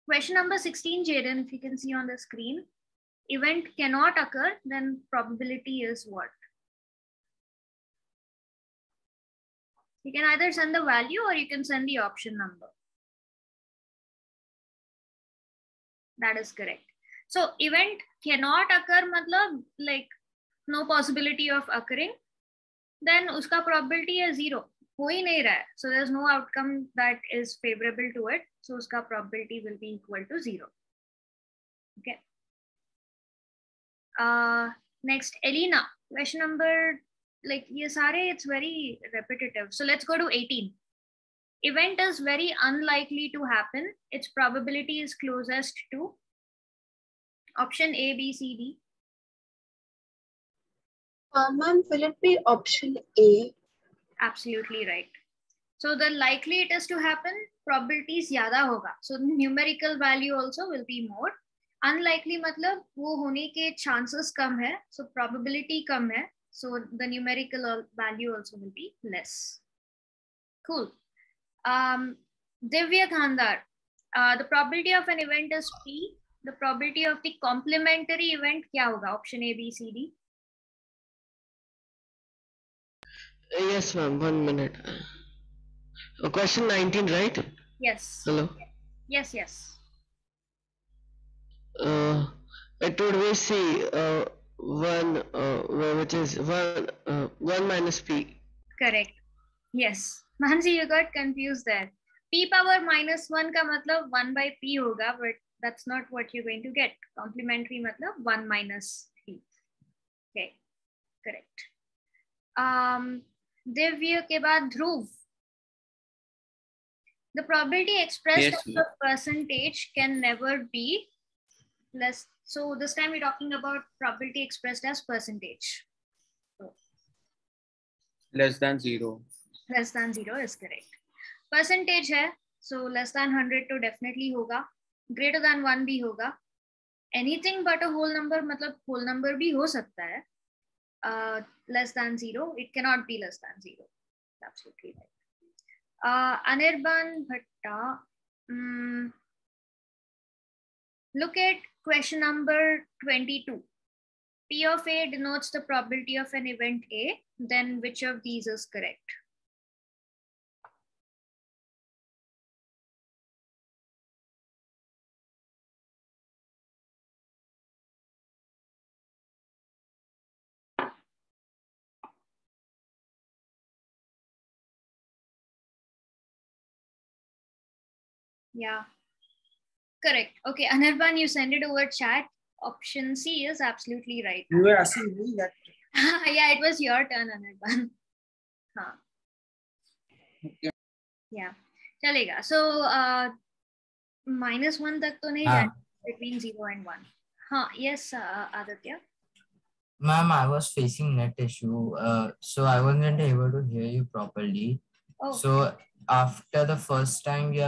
Question number 16, Jaden, if you can see on the screen. Event cannot occur, then probability is what? You can either send the value or you can send the option number. That is correct. So event cannot occur, matlab, like no possibility of occurring, then uska probability is 0. हो ही नहीं रहा है. So there's no outcome that is favorable to it. So uska probability will be equal to 0. Okay. Next, Elena. Question number, like ye sare, it's very repetitive. So let's go to 18. Event is very unlikely to happen. Its probability is closest to option A, B, C, D. Ma'am, will it be option A? Absolutely right. So the likely it is to happen, probability is zyada hoga. So the numerical value also will be more. Unlikely matlab wo hone ke chances kam hai. So probability kam hai. So the numerical value also will be less. Cool. Divya Khandar. The probability of an event is P. The probability of the complementary event kya hoga? Option A, B, C, D. Yes, ma'am. 1 minute. Question 19, right? Yes. Hello. Yes, yes. It would be C. 1, which is 1 minus P. Correct. Yes. Mansi, you got confused there. P power -1 ka matlab 1 by P hoga, but that's not what you're going to get. Complementary matlab 1 minus P. Okay. Correct. Divya ke baad Dhruv. The probability expressed as a percentage can never be less. So this time we're talking about probability expressed as percentage. So, less than 0. Less than 0 is correct. Percentage hai, so less than 100 to definitely hoga. Greater than 1 bhi hoga. Anything but a whole number, matlab whole number bhi ho sakta hai. Less than 0, it cannot be less than 0. Absolutely right. Anirban Bhatta. Look at question number 22. P of A denotes the probability of an event A, then which of these is correct? Yeah, correct. Okay, Anirban, you send it over chat. Option C is absolutely right. You were asking me that. Yeah, it was your turn, Anirban. Huh. Yeah, chalega. So -1 tak to nahi jana, between 0 and 1. Huh. Yes, Aditya. Ma'am, I was facing net issue, so I wasn't able to hear you properly. Oh. So after the first time, you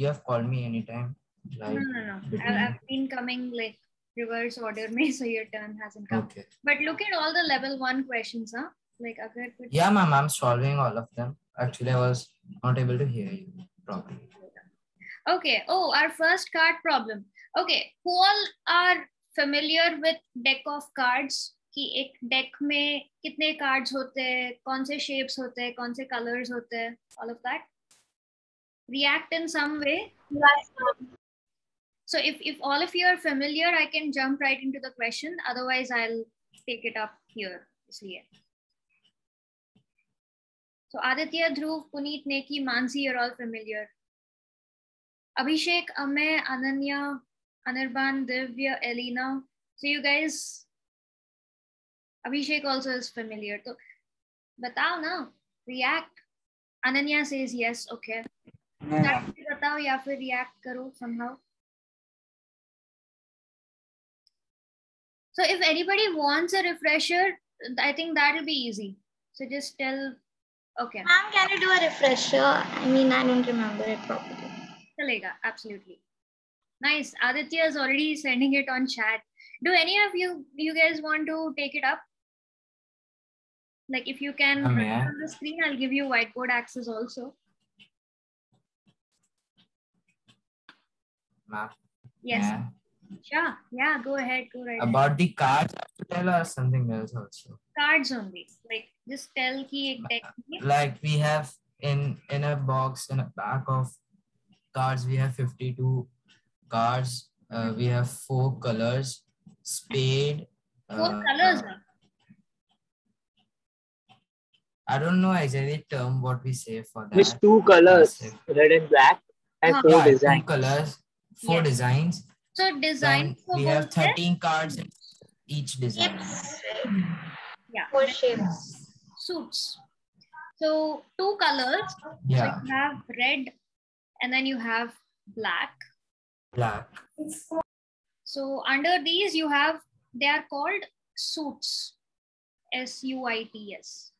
have called me anytime. Like No. I've been coming like reverse order, so your turn hasn't come. Okay. But look at all the level 1 questions, huh? Like agar yeah, ma'am, I'm solving all of them. Actually, I was not able to hear you properly. Okay. Oh, our first card problem. Okay, who all are familiar with deck of cards? कि एक deck में कितने cards होते हैं, कौन से shapes होते हैं, कौन से colors होते हैं, all of that. React in some way. Yes. So if all of you are familiar, I can jump right into the question. Otherwise, I'll take it up here. So Aditya, Dhruv, Puneet, Neki, Mansi, you're all familiar. Abhishek, Amey, Ananya, Anirban, Divya, Elena. So you guys, Abhishek also is familiar. So batao na, react. Ananya says yes, okay. Batao ya fir react karo somehow. So if anybody wants a refresher, I think that'll be easy. So just tell, okay. Ma'am, can you do a refresher? I mean, I don't remember it properly. Chalega, absolutely. Nice. Aditya is already sending it on chat. Do any of you guys want to take it up? Like if you can run on the screen, I'll give you whiteboard access also. Yes. Yeah. Sure. Yeah, go ahead. Go right About ahead. the cards, tell us something else also. Cards only. Like just tell ki ek deck. Like we have in a box, in a pack of cards, we have 52 cards. We have 4 colors. Spade. 4 colors. I don't know exactly term what we say for that. With 2 colors, red and black, and 4 designs. 2 colors, 4 designs. So design. We have 13 cards in each design. Yeah. 4 shapes. Suits. So 2 colors. Yeah. So you have red and then you have black. Black. So under these you have, they are called suits. SUITS.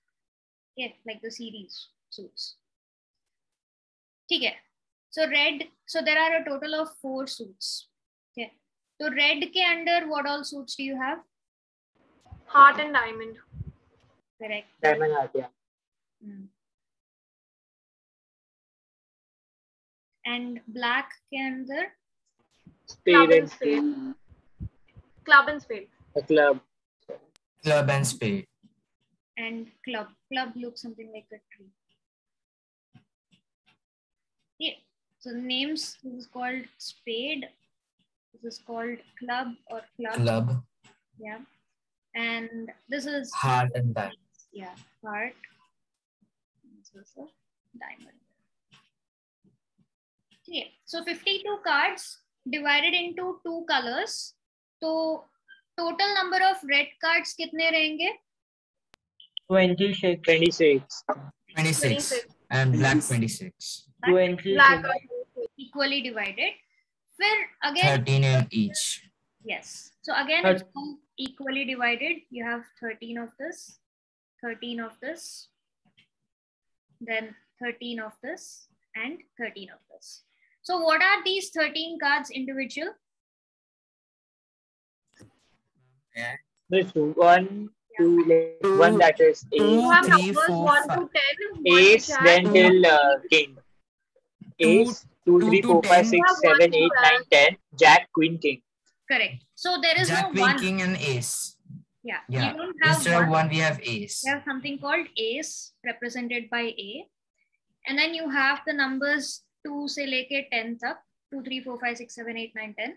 Yeah, like the series suits. Okay. So red, so there are a total of 4 suits. Okay. So red ke under, what all suits do you have? Heart and diamond. Correct. Diamond heart, yeah. And black ke under? Spade and spade. Club and spade. A club. Club and spade. And club. Club looks something like a tree. Yeah. So names, this is called spade. This is called club or club. Club. Yeah. And this is heart and diamond. Yeah, heart. This is a diamond. Okay. So 52 cards divided into 2 colors. So total number of red cards kitne rahenge? 26. 26. And black 26. 20. Equally divided. Again 13 in each. Yes. So again, it's all equally divided. You have 13 of this, 13 of this, then 13 of this, and 13 of this. So what are these 13 cards individual? There's 1, 2, 1 that is 8. You have numbers 1 to 10. 8, then till king. Ace, 2, 3, 4, 5, 6, 7, 8, 9, 10. Jack, queen, king. Correct. So there is Jack, no 1. king, and ace. Yeah. Yeah. You don't have Instead of one, we have ace. You have something called ace represented by A. And then you have the numbers 2 से लेके 10 तक. 2, 3, 4, 5, 6, 7, 8, 9, 10.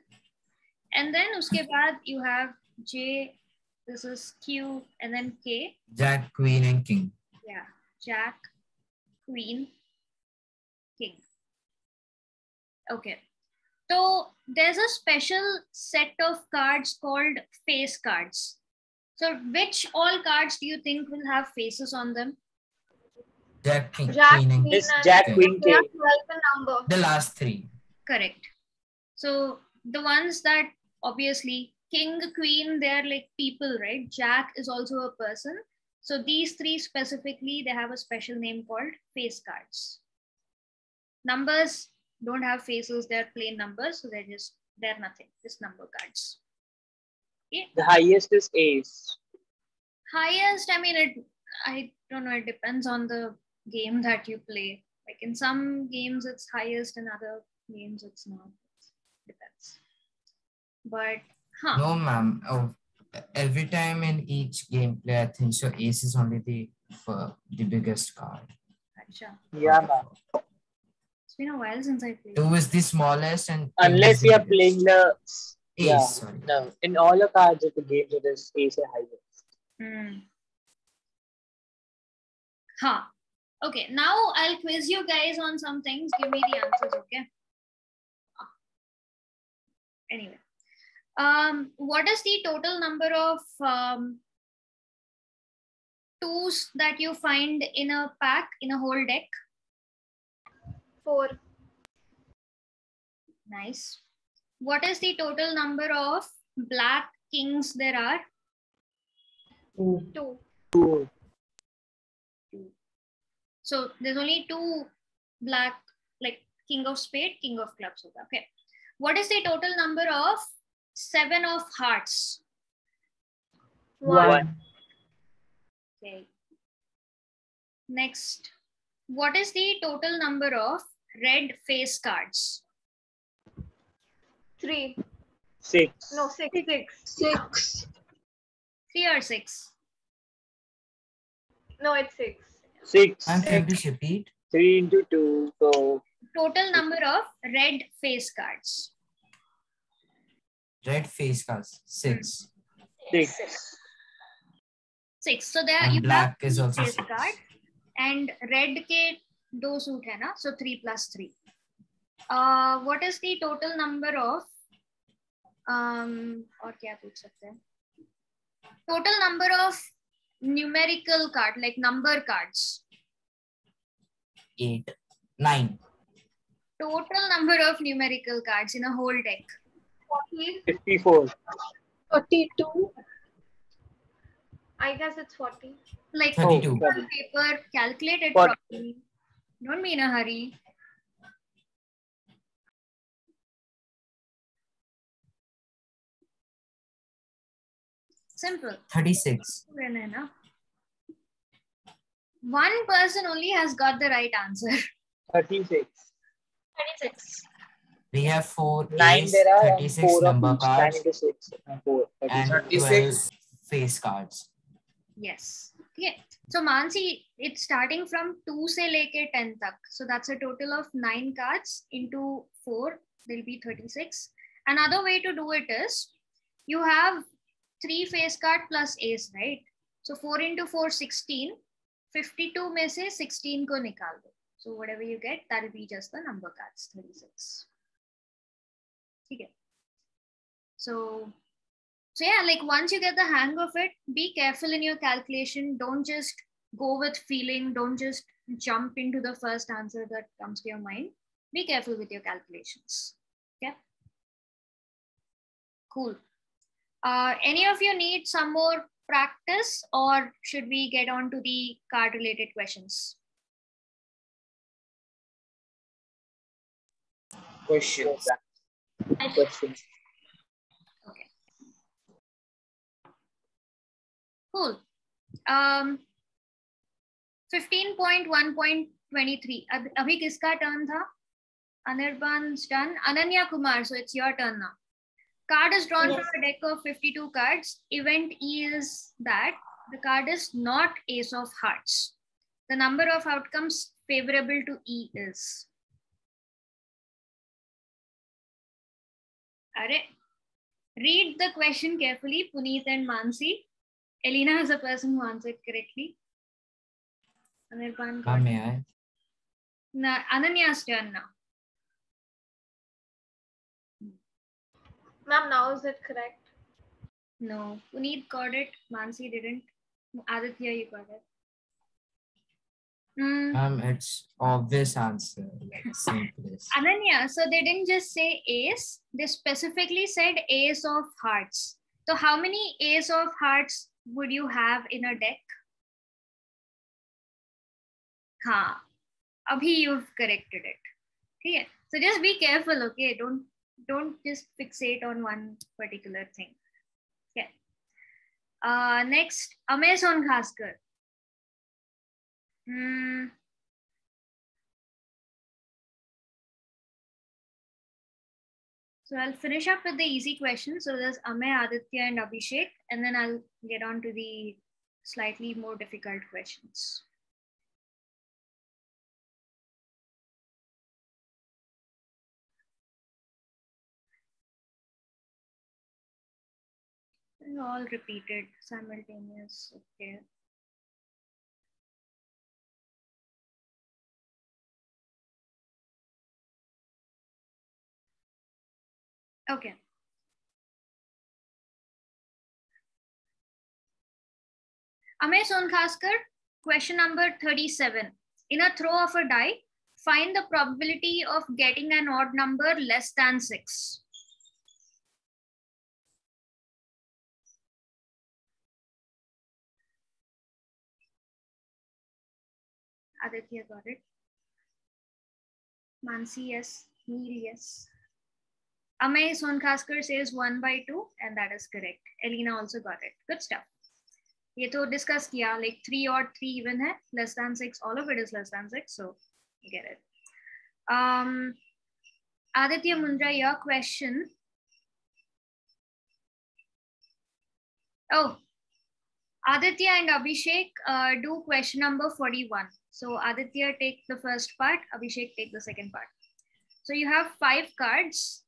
And then उसके बाद you have J, this is Q, and then K. Jack, queen, and king. Yeah. Jack, queen, king. Okay. So there's a special set of cards called face cards. So which all cards do you think will have faces on them? Jack, king, Jack, queen, and queen, Jack, king. queen, They have king. 12 number. The last three. Correct. So the ones that obviously king, queen, they're like people, right? Jack is also a person. So these three specifically, they have a special name called face cards. Numbers don't have faces, they're plain numbers. So they're nothing, just number cards. Okay. The highest is ace. Highest, I mean, I don't know, it depends on the game that you play. Like in some games it's highest, in other games it's not. It depends. But, No, ma'am. Oh, every time in each gameplay, I think so ace is only the biggest card. Acha. Yeah, ma'am. It's been a while since I played. 2 is the smallest and Unless you are playing the ace, sorry. No, in all the cards of the game, it is ace is highest. Okay, now I'll quiz you guys on some things. Give me the answers, okay? Anyway, what is the total number of twos that you find in a pack, in a whole deck? 4. Nice. What is the total number of black kings there are? 2. So there's only 2 black, like king of spade, king of clubs. Okay. What is the total number of 7 of hearts? 1. Okay. Next, what is the total number of red face cards? 3. 6. No, 6. 6. 3 or 6? No, it's 6. 6. And can you repeat? 3 into 2. So Total number of red face cards. Red face cards, 6. 6. 6. So there And you black have is also face 6. card. And red ke 2 suit hai na? So 3 plus 3. What is the total number of और क्या पूछ सकते हैं? Total number of numerical card, like number cards. 8, 9. Total number of numerical cards in a whole deck. 54. 42. I guess it's 40. Like 32. on paper, calculate it 40. properly. Don't be in a hurry. Simple. 36. One person only has got the right answer. 36. 36. We have 4 9 ace, there are 36 4 of number each. 9 cards, into 6. 4. and 36. 12 face cards. Yes. Okay. So Mansi, it's starting from 2 se leke 10 tak. So that's a total of 9 cards into 4. There'll be 36. Another way to do it is you have 3 face card plus ace, right? So 4 into 4, 16. 52 में से 16 को निकाल दो. So whatever you get, that'll be just the number cards, 36. ठीक है. So yeah, like once you get the hang of it, be careful in your calculation. Don't just go with feeling. Don't just jump into the first answer that comes to your mind. Be careful with your calculations. Okay. Cool. Any of you need some more practice, or should we get on to the card related questions? Questions. Questions. Okay. Cool. 15.1.23. Abhi kiska turn tha? Anirban's done. Ananya Kumar, so it's your turn now. Card is drawn from a deck of 52 cards. Event E is that the card is not Ace of Hearts. The number of outcomes favorable to E is. Alright. Read the question carefully, Puneet and Mansi. Elena is the person who answered correctly. Anirban. May I? Ananya's turn now. Ma'am, now is it correct? No, Puneet got it. Mansi didn't. Aditya, you got it. It's obvious answer. Like same place. Ananya, so they didn't just say ace. They specifically said Ace of Hearts. So how many Ace of Hearts would you have in a deck? Haan. Abhi you've corrected it. Okay. So just be careful, okay? Don't just fixate on one particular thing. Okay. Next, Amey Songaskar. So I'll finish up with the easy questions. So there's Amey, Aditya, and Abhishek, and then I'll get on to the slightly more difficult questions. And all repeated, simultaneous, okay. Okay. Amey Songaskar, question number 37. In a throw of a die, find the probability of getting an odd number less than 6. Aditya got it. Mansi, yes. Neil, yes. Amey Songaskar says 1/2, and that is correct. Elena also got it. Good stuff. ये तो discuss किया, like 3 or 3 even है, less than 6. All of it is less than 6, so you get it. Aditya Mundra, your question. Oh, Aditya and Abhishek do question number 41. So Aditya take the first part, Abhishek take the second part. So you have 5 cards.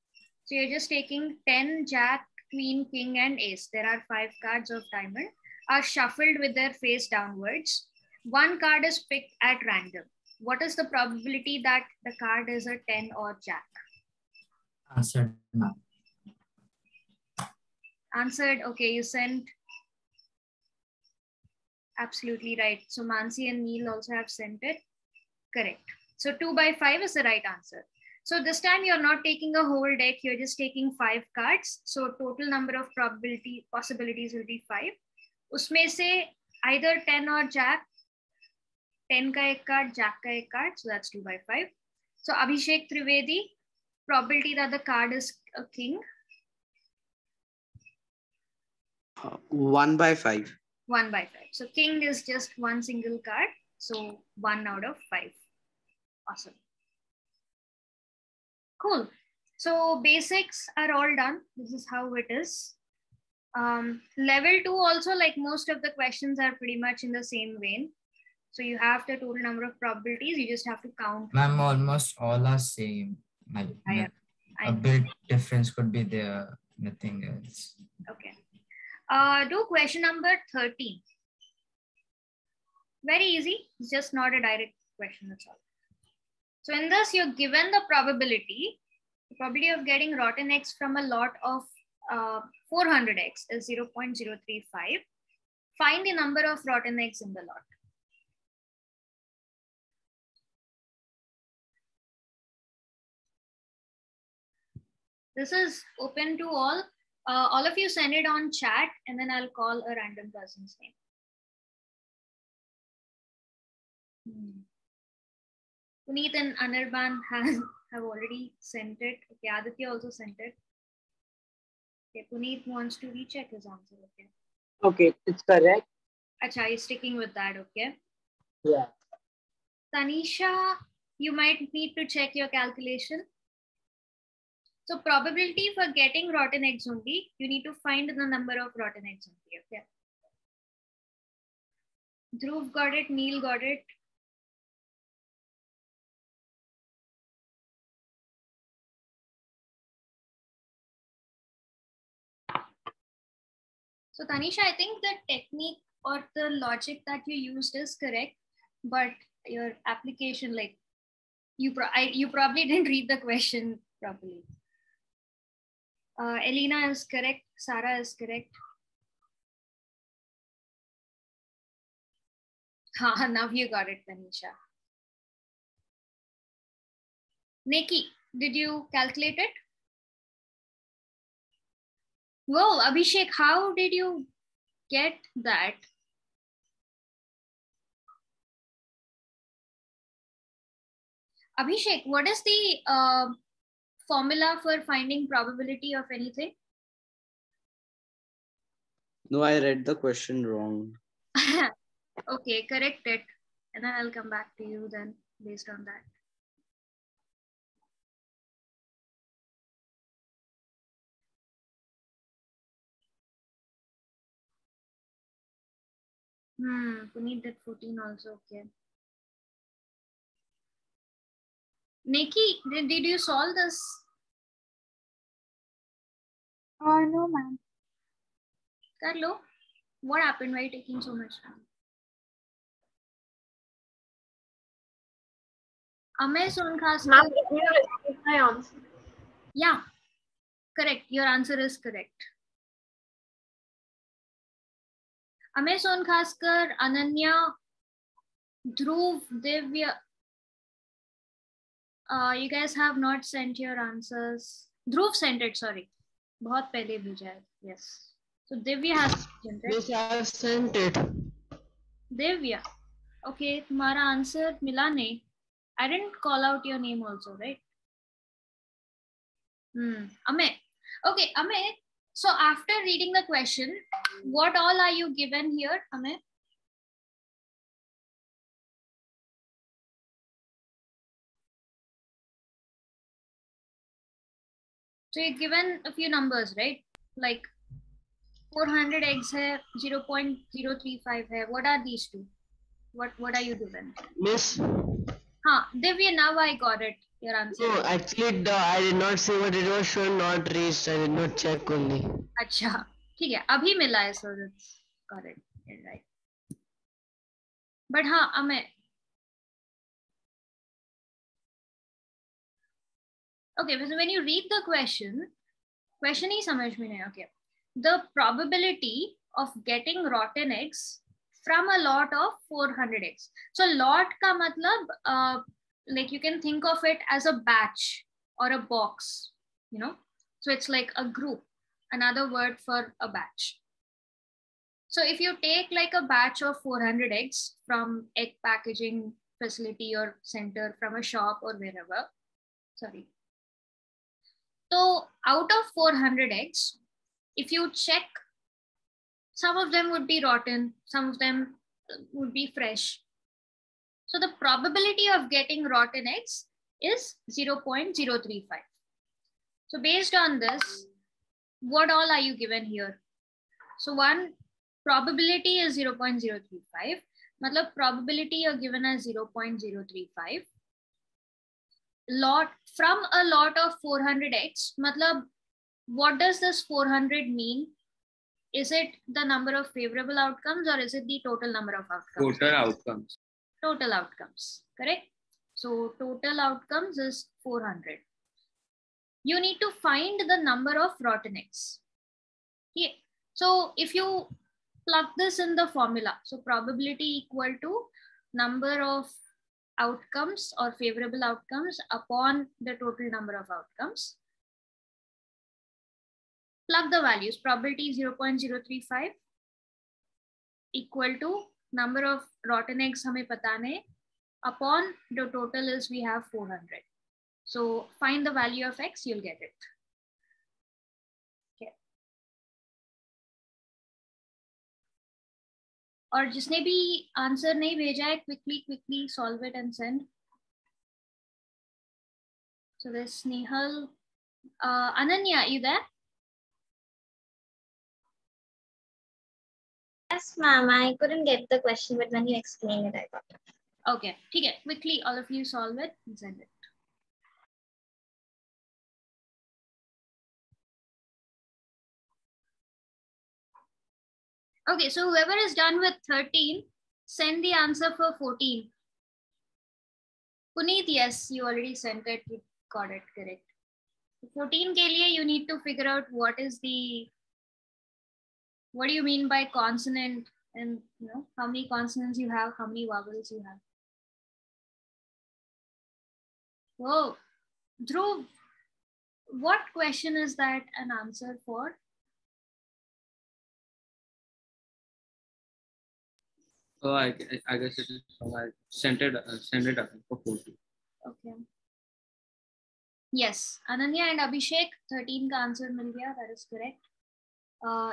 So you're just taking 10, Jack, Queen, King, and Ace. There are 5 cards of diamond, are shuffled with their face downwards. One card is picked at random. What is the probability that the card is a 10 or Jack? Answered now. Answered, okay, you sent. Absolutely right. So Mansi and Neil also have sent it. Correct. So 2/5 is the right answer. So this time you're not taking a whole deck, you're just taking 5 cards. So total number of possibilities will be 5. Usme se either 10 or Jack, 10 ka ek card, Jack ka ek card. So that's 2/5. So Abhishek Trivedi, probability that the card is a king. 1/5. 1/5. So king is just one single card. So 1 out of 5. Awesome. Cool. So basics are all done. This is how it is. Level 2 also, like most of the questions are pretty much in the same vein. So you have the total number of probabilities. You just have to count. Ma'am, almost all are same. A bit difference could be there. Nothing else. Okay. Do question number 13. Very easy. It's just not a direct question. That's all. So in this, you're given the probability of getting rotten eggs from a lot of 400 eggs is 0.035. Find the number of rotten eggs in the lot. This is open to all. All of you send it on chat, and then I'll call a random person's name. Puneet and Anirban have already sent it. Okay, Aditya also sent it. Okay, Puneet wants to recheck his answer. Okay. Okay, it's correct. Acha, he's sticking with that. Okay. Yeah. Tanisha, you might need to check your calculation. So probability for getting rotten eggs only, you need to find the number of rotten eggs only. Okay. Dhruv got it, Neil got it. So Tanisha, I think the technique or the logic that you used is correct, but your application, like you probably didn't read the question properly. Elena is correct. Sarah is correct. Now you got it, Tanisha. Neki, did you calculate it? Whoa, Abhishek, how did you get that? Abhishek, what is the formula for finding probability of anything? No, I read the question wrong. Okay, correct it. And then I'll come back to you then based on that. Puneet did 14 also, okay. Neki, did you solve this? No, ma'am. Carlo, what happened? Why are you taking so much time? Amay Sonkhas. Ma'am, did you receive my answer? Yeah, correct. Your answer is correct. Amay Sonkhaskar, Ananya, Dhruv, Divya. You guys have not sent your answers. Dhruv sent it, sorry. बहुत पहले भेजा है. Yes. So Divya has sent it. Yes, I have sent it. Divya. Okay, तुम्हारा answer मिला नहीं. I didn't call out your name also, right? Amay. Okay, Amay. So after reading the question, what all are you given here, Amay? So you're given a few numbers, right? Like 400 eggs hai, 0.035 hai. What are these two? What are you given? Miss. Divya, now I got it. Your answer. No, actually, I did not see what it was shown not reached. I did not check only. अच्छा, ठीक है. अभी मिला है, so that's got it. You're right. But हाँ, Amay. Okay, so when you read the question ही समझ में नहीं. Okay. The probability of getting rotten eggs from a lot of 400 eggs. So lot का मतलब like you can think of it as a batch or a box, you know. So it's like a group, another word for a batch. So if you take like a batch of 400 eggs from egg packaging facility or center from a shop or wherever, sorry. So out of 400 eggs, if you check, some of them would be rotten, some of them would be fresh. So the probability of getting rotten eggs is 0.035. So based on this, what all are you given here? So one, probability is 0.035. Matlab probability you're given as 0.035. Lot from a lot of 400 eggs. Matlab, what does this 400 mean? Is it the number of favorable outcomes or is it the total number of outcomes? Total outcomes. Total outcomes, correct? So total outcomes is 400. You need to find the number of rotten eggs. Okay. So if you plug this in the formula, so probability equal to number of outcomes or favorable outcomes upon the total number of outcomes. Plug the values. Probability 0.035 equal to number of rotten eggs हमें पता नहीं, upon the total is we have 400. So find the value of x, you'll get it. Okay. और जिसने भी answer नहीं भेजा है, quickly solve it and send. So there's Snehal, Ananya, you there? Yes, ma'am. I couldn't get the question, but when you explained it, I got it. Okay. Okay. Quickly, all of you solve it and send it. Okay. So whoever is done with 13, send the answer for 14. Puneet, yes, you already sent it. You got it correct. 14 ke liye, you need to figure out what do you mean by consonant, and how many consonants you have, how many vowels you have. Whoa, Dhruv, what question is that an answer for? Oh, I guess it is. I sent it up for 14. Okay. Yes, Ananya and Abhishek, 13 ka answer mil gaya. That is correct.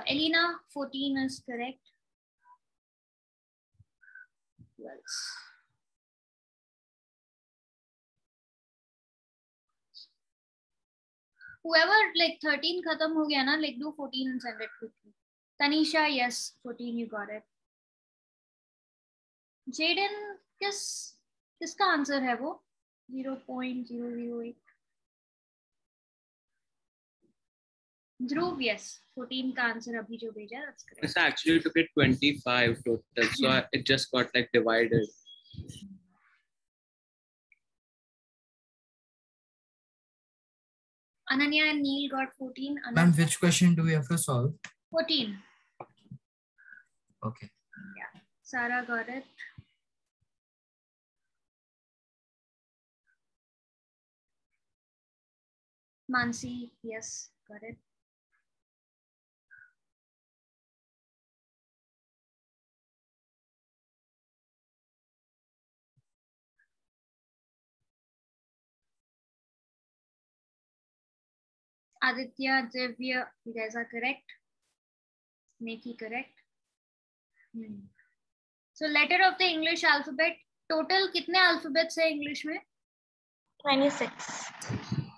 Elena, 14 is correct. Who else? Whoever like 13 khatam ho gaya na, like do 14 and send it quickly. Tanisha, yes, 14, you got it. Jaden, किसका answer है वो? 0.008. Dhruv, yes, 14 का answer अभी जो भेजा, that's correct. I actually took it 25 total, so it just got like divided. Ananya and Neil got 14. Ma'am, which question do we have to solve? 14. Okay. Yeah, Sarah got it. Mansi, yes, got it. Aditya, Divya, you guys are correct. Neki, correct. So letter of the English alphabet. Total कितने alphabets है English में? 26.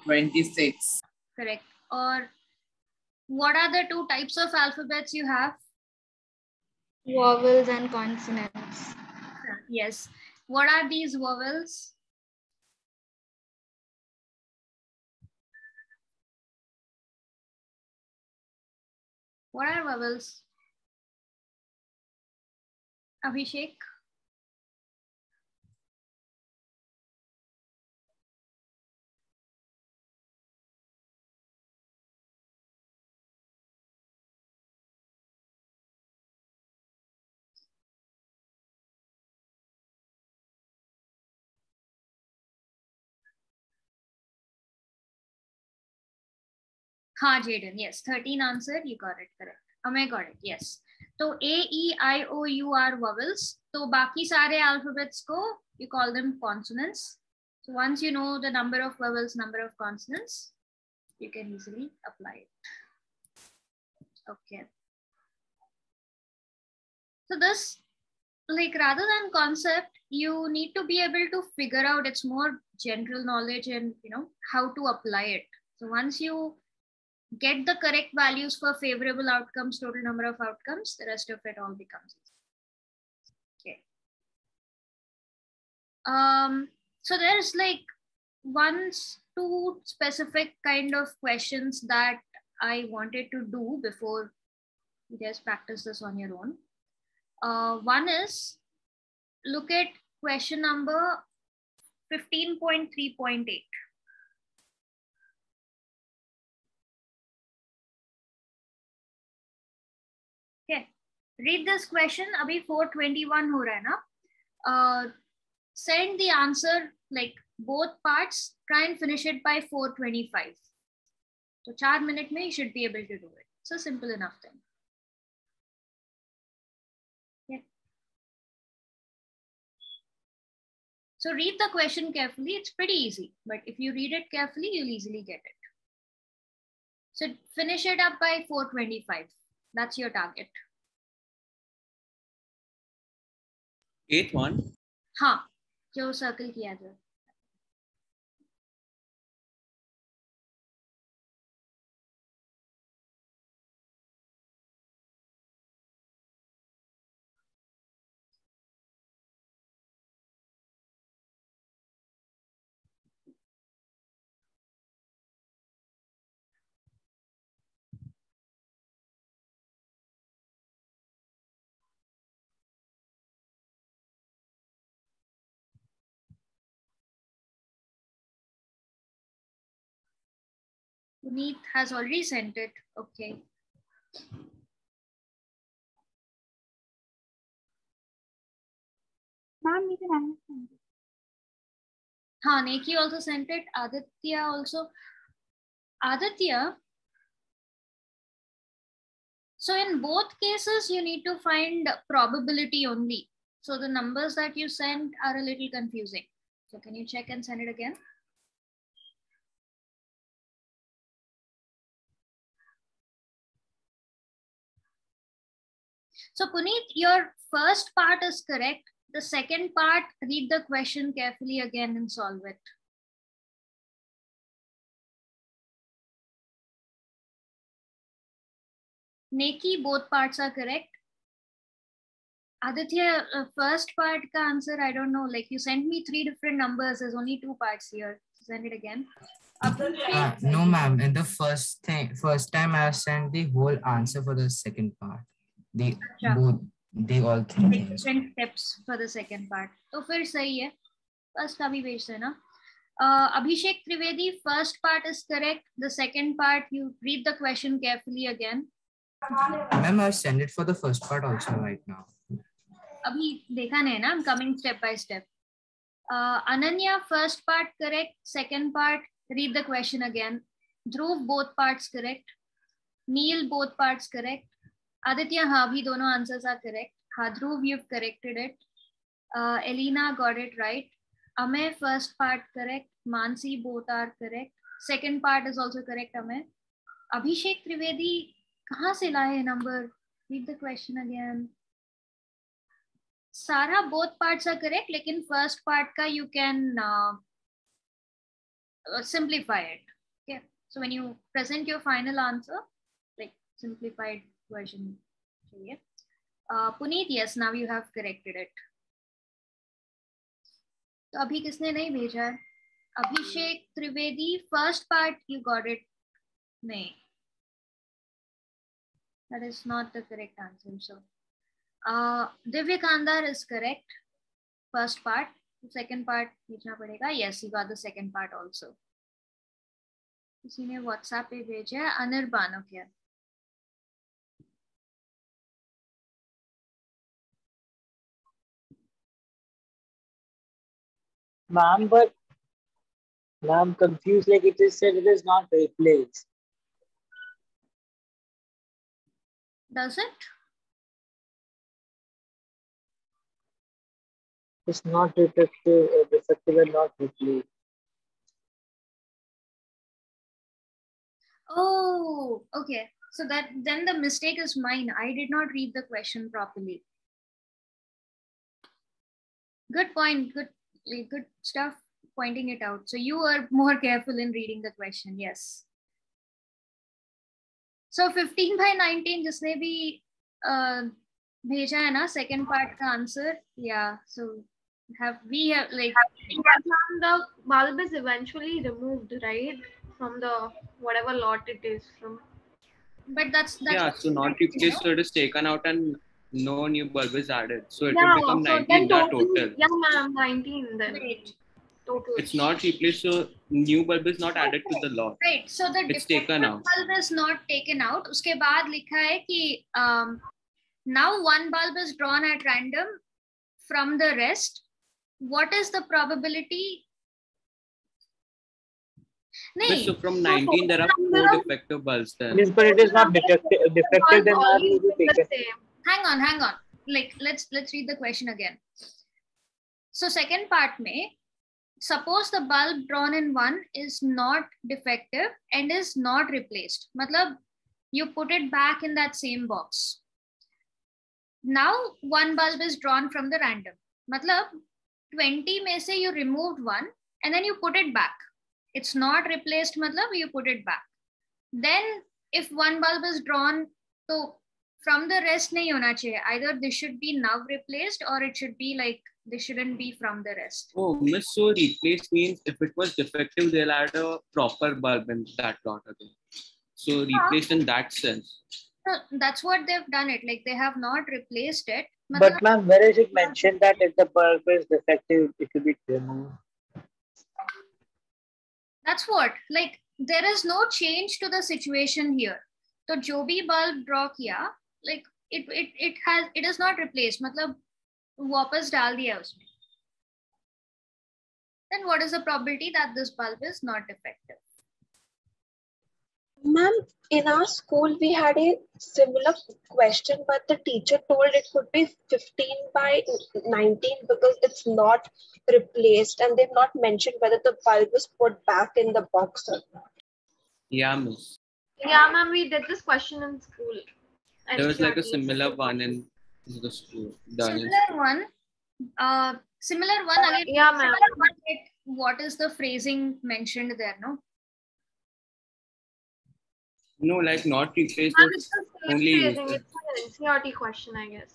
26. Correct. Or what are the two types of alphabets you have? Vowels and consonants. Yes. What are these vowels? What are vowels? Abhishek? हाँ, Jaden, yes, 13 answered, you got it correct. I got it, yes. So A, E, I, O, U are vowels. So बाकी सारे alphabets को you call them consonants. So once you know the number of vowels, number of consonants, you can easily apply it. Okay. So this, like rather than concept, you need to be able to figure out, it's more general knowledge and how to apply it. So once you get the correct values for favorable outcomes, total number of outcomes, the rest of it all becomes easy. Okay. So there's like two specific kind of questions that I wanted to do before you guys practice this on your own. One is look at question number 15.3.8. Okay, read this question. Abhi 421 ho raha hai na. Send the answer like both parts. Try and finish it by 4:25. So 4 minutes mein you should be able to do it. It's a simple enough thing. Yeah. So read the question carefully. It's pretty easy, but if you read it carefully, you'll easily get it. So finish it up by 4:25. That's your target. 8th one. हाँ, जो circle किया जाए. Puneet has already sent it. Okay. Ma'am, you can understand. Ha, Neki also sent it. Aditya also. Aditya. So in both cases, you need to find probability only. So the numbers that you sent are a little confusing. So can you check and send it again? So Puneet, your first part is correct. The second part, read the question carefully again and solve it. Neki, both parts are correct. Aditya, first part ka answer, I don't know. Like you sent me 3 different numbers. There's only 2 parts here. Send it again. No, ma'am. In the first time I sent the whole answer for the second part. They all 3 things. Different steps for the second part. तो फिर सही है. First का भी भेज देना. Abhishek Trivedi, first part is correct. The second part, you read the question carefully again. Ma'am, I send it for the first part also right now. अभी देखा नहीं ना. I'm coming step by step. Ananya, first part correct. Second part, read the question again. Dhruv, both parts correct. Neil, both parts correct. Aditya, हाँ भी दोनों answers are correct. हाँ, Dhruv, you've corrected it. Elena got it right. Amay, first part correct. Mansi, both are correct. Second part is also correct, Amay. Abhishek Trivedi, कहाँ से लाए number? Read the question again. Sara, both parts are correct, लेकिन first part का you can simplify it. Okay. So when you present your final answer, like simplified version. Okay. Puneet, yes, now you have corrected it. तो अभी किसने नहीं भेजा है? Abhishek Trivedi, first part you got it. नहीं. That is not the correct answer. So, Divya Kandar is correct. First part. The second part भेजना पड़ेगा. Yes, you got the second part also. किसी ने WhatsApp पे भेजा है. Anirban, okay. Ma'am, but I'm confused. Like it is said, it is not replaced. Does it? It's not defective and not replaced. Oh, okay. So then the mistake is mine. I did not read the question properly. Good point. Good stuff pointing it out. So you are more careful in reading the question. Yes. So 15 by 19, जिसने भी भेजा है ना second part का answer. Yeah. So we have like the bulb is eventually removed, right, from the whatever lot it is from. But that's yeah. So not replaced, so it is taken out and no new bulb is added. So it will become 19 total. Yeah, ma'am, 19 then. Right. Total. It's not replaced, so new bulb is not added to the lot. Right. So the it's taken out. Bulb is not taken out. उसके बाद लिखा है कि now one bulb is drawn at random from the rest. What is the probability? But so from 19, there are 4 defective bulbs there. Yes, but it is not defective. Then Hang on. Like let's read the question again. So second part में, suppose the bulb drawn in 1 is not defective and is not replaced. मतलब you put it back in that same box. Now one bulb is drawn from the random. मतलब 20 में से you removed 1 and then you put it back. It's not replaced, matlab you put it back. Then if one bulb is drawn, so from the rest nahi hona chahiye. Either this should be now replaced or it should be like this shouldn't be from the rest. Oh, miss, so replaced means if it was defective, they'll add a proper bulb in that lot again. So replaced in that sense. So that's what they've done it. Like they have not replaced it. But ma'am, where is it mentioned that if the bulb is defective, it will be removed? That's what, like there is no change to the situation here. तो जो भी bulb draw किया, like it is not replaced, मतलब वापस डाल दिया उसमें. Then what is the probability that this bulb is not effective? Ma'am, in our school we had a similar question, but the teacher told it could be 15 by 19 because it's not replaced, and they've not mentioned whether the bulb is put back in the box or not. Yeah, miss. Yeah, ma'am, we did this question in school. There was like a similar one in the school. Similar one again. Yeah, ma'am. What is the phrasing mentioned there? No, like not replaced. It's the same Only phrasing. used. It's an NCERT question, I guess.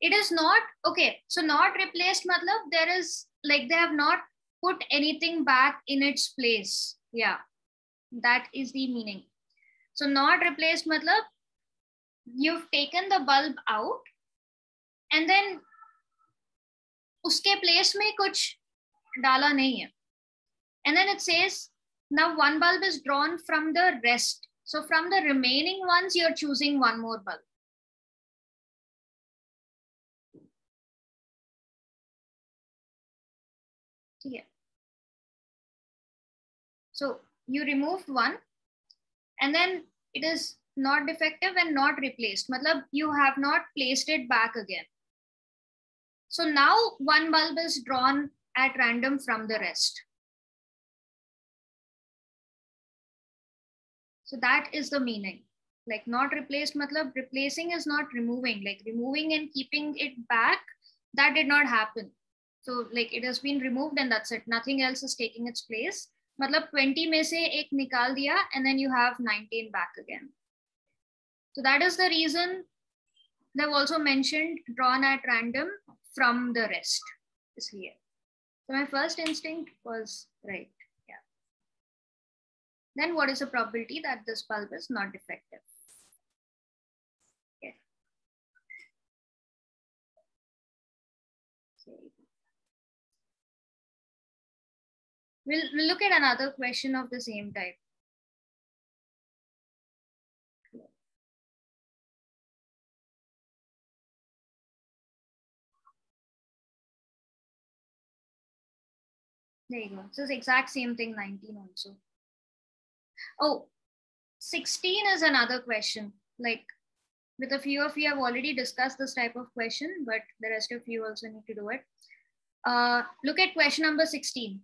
It is not okay. So not replaced, matlab there is like they have not put anything back in its place. Yeah, that is the meaning. So not replaced, matlab you've taken the bulb out and then uske place में कुछ डाला नहीं है. And then it says, now one bulb is drawn from the rest. So from the remaining ones, you're choosing one more bulb. Yeah. So you removed one and then it is not defective and not replaced. Matlab you have not placed it back again. So now one bulb is drawn at random from the rest. So that is the meaning. Like not replaced, matlab replacing is not removing. Like removing and keeping it back, that did not happen. So like it has been removed and that's it. Nothing else is taking its place. Matlab 20 में से एक निकाल दिया and then you have 19 back again. So that is the reason they've also mentioned drawn at random from the rest. इसलिए. So my first instinct was right. Then what is the probability that this bulb is not defective? Okay. We'll look at another question of the same type. There you go. So it's exact same thing, 19 also. Oh, 16 is another question. Like with a few of you have already discussed this type of question, but the rest of you also need to do it. Look at question number 16.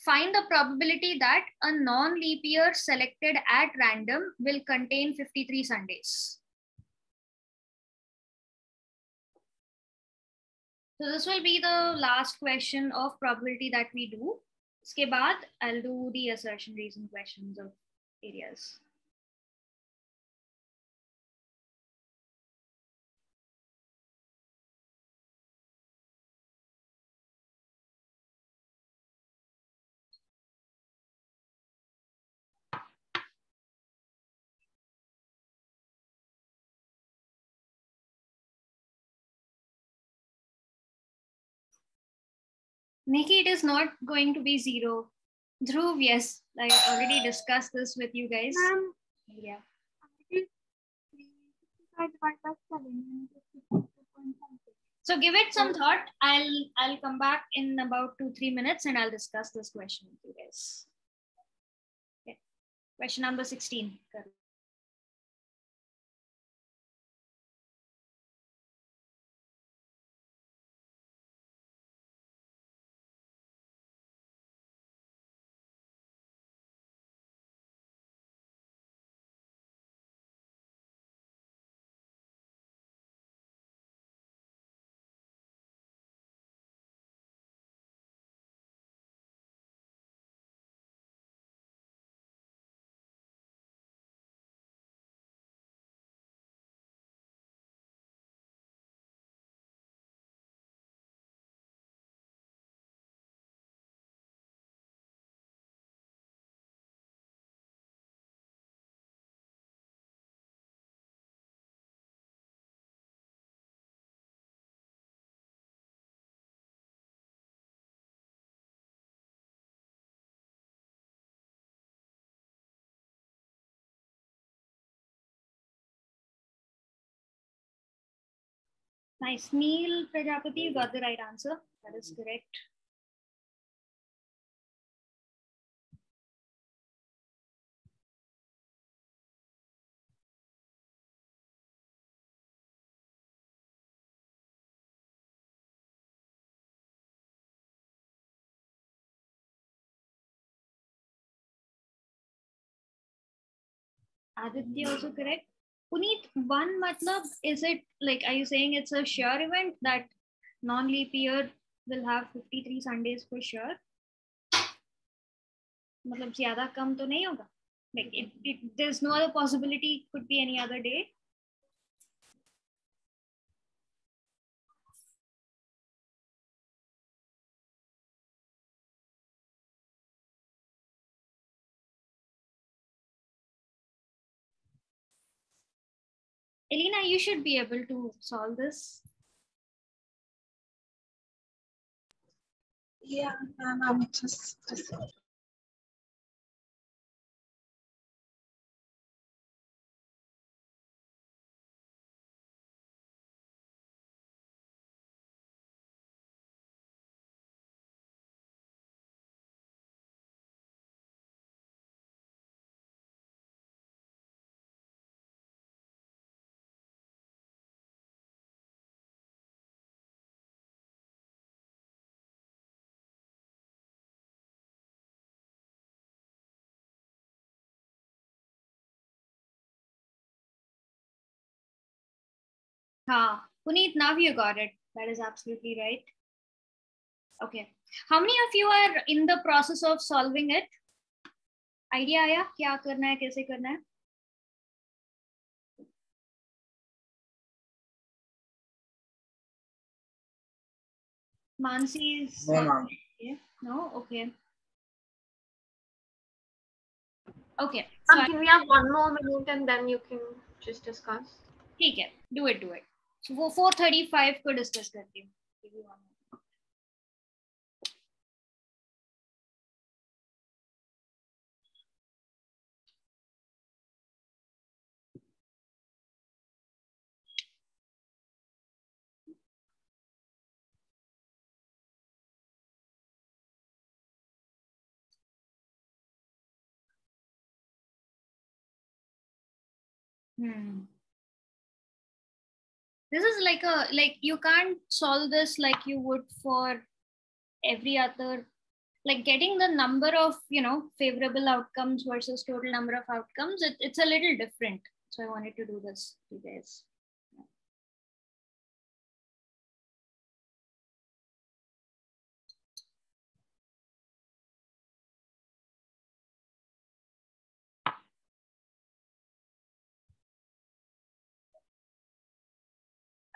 Find the probability that a non-leap year selected at random will contain 53 Sundays. So this will be the last question of probability that we do. Uske baad, I'll do the assertion reason questions of areas. Nikki, it is not going to be 0. Dhruv, yes, I already discussed this with you guys. Yeah. So give it some thought. I'll come back in about 2-3 minutes and I'll discuss this question with you guys. Okay. Question number 16. Nice. Neil Prajapati, you got the right answer. That is correct. Aditya also correct. Puneet, one matlab, is it like, are you saying it's a sure event that non-leap year will have 53 Sundays for sure? Matlab zyada kam to nahi hoga? Like there's no other possibility, could be any other day. Elena, you should be able to solve this. Yeah, I'm just Puneet, now you got it. That is absolutely right. Okay. How many of you are in the process of solving it? Idea आया क्या करना है कैसे करना है? Mansi is no, okay. Okay. So can we have one more minute and then you can just discuss? ठीक है, do it. So वो 4:35 को discuss करती हूँ. This is like you can't solve this like you would for every other, like getting the number of favorable outcomes versus total number of outcomes. It's a little different. So I wanted to do this to you guys.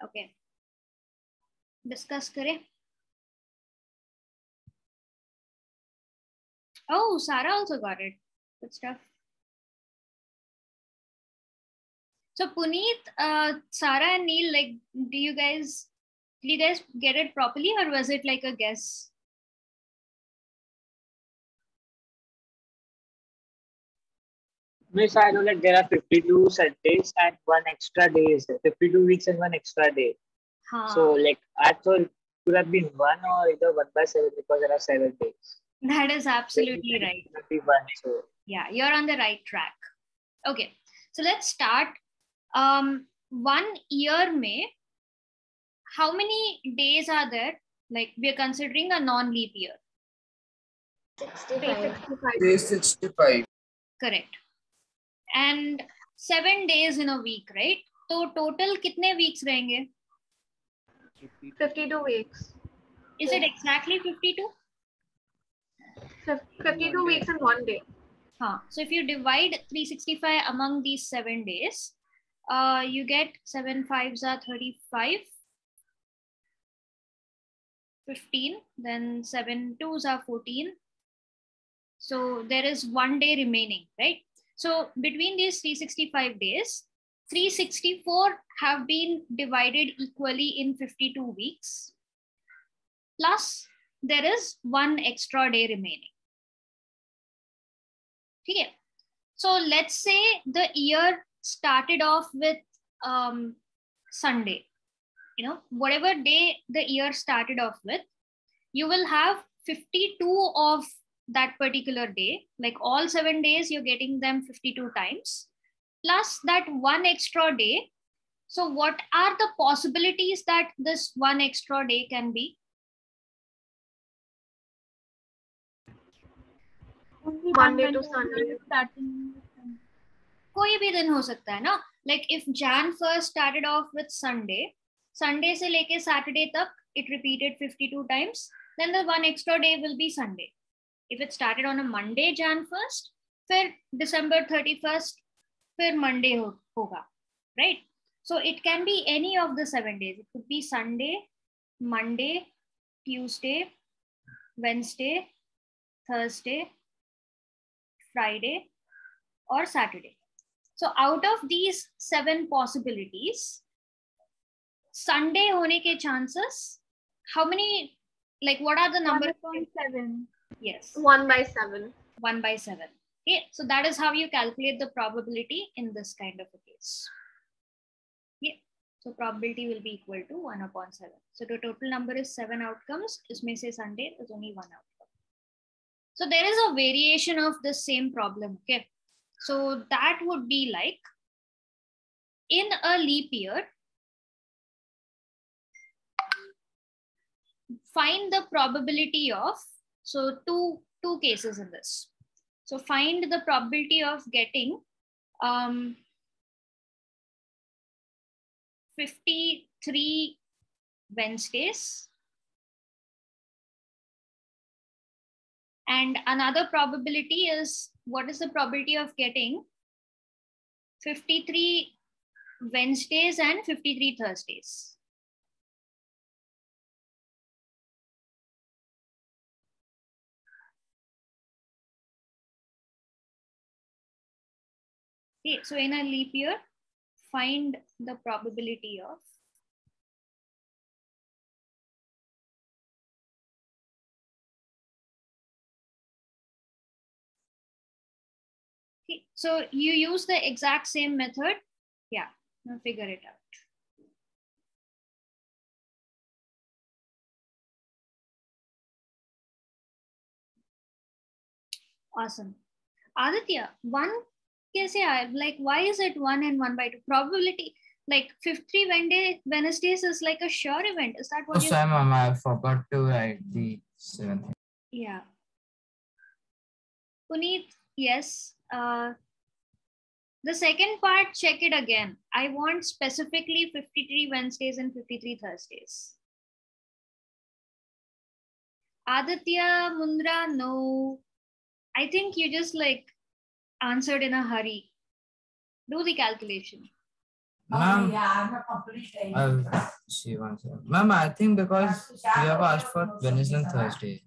Okay. Discuss kare. Oh, Sarah also got it. Good stuff. So Puneet, Sarah and Neil, like, did you guys get it properly or was it like a guess? Miss, I know that there are 52 Sundays and one extra day is there. 52 weeks and one extra day. So like I thought it could have been 1 or either 1/7 because there are 7 days. That is absolutely right. So. Yeah, you're on the right track. Okay, so let's start. 1 year mein, how many days are there? Like we are considering a non-leap year. 65. Correct. And 7 days in a week, right? So total kitne weeks rahenge? 52 weeks. Is it exactly 52? 52 weeks and 1 day. So if you divide 365 among these 7 days, you get 7 5s are 35, 15, then 7 2s are 14. So there is 1 day remaining, right? So between these 365 days, 364 have been divided equally in 52 weeks. Plus there is 1 extra day remaining. Okay. So let's say the year started off with Sunday. whatever day the year started off with, you will have 52 of that particular day. Like all 7 days, you're getting them 52 times, plus that one extra day. So what are the possibilities that this one extra day can be? Monday to Sunday. कोई भी दिन हो सकता है ना. Like if Jan 1st started off with Sunday, Sunday से लेके Saturday तक it repeated 52 times, then the one extra day will be Sunday. If it started on a Monday, Jan 1st, फिर December 31st, फिर Monday होगा, right? So it can be any of the 7 days. It could be Sunday, Monday, Tuesday, Wednesday, Thursday, Friday, or Saturday. So out of these 7 possibilities, Sunday hone ke chances, how many, like what are the numbers? 1.7. Yes. 1/7. 1/7. Okay, so that is how you calculate the probability in this kind of a case. Yeah. So probability will be equal to 1/7. So the total number is 7 outcomes. Isme se Sunday is only 1 outcome. So there is a variation of the same problem. Okay. So that would be like, in a leap year, find the probability of, so two cases in this. So find the probability of getting 53 Wednesdays, and another probability is, what is the probability of getting 53 Wednesdays and 53 Thursdays? Okay, so in a leap year, find the probability of so you use the exact same method. Yeah, now figure it out. Awesome. Aditya, 1 kaise aaya? Like, why is it 1 and 1/2? Probability, like 53 Wednesdays is like a sure event. Is that what you're saying? Ma'am, I forgot to write the 7th. Yeah. Puneet, yes. The second part, check it again. I want specifically 53 Wednesdays and 53 Thursdays. Aditya, Mundra, no. I think you just like answered in a hurry. Do the calculation. Ma'am, she wants it. Ma'am, I think because you have asked for Wednesday and Thursday.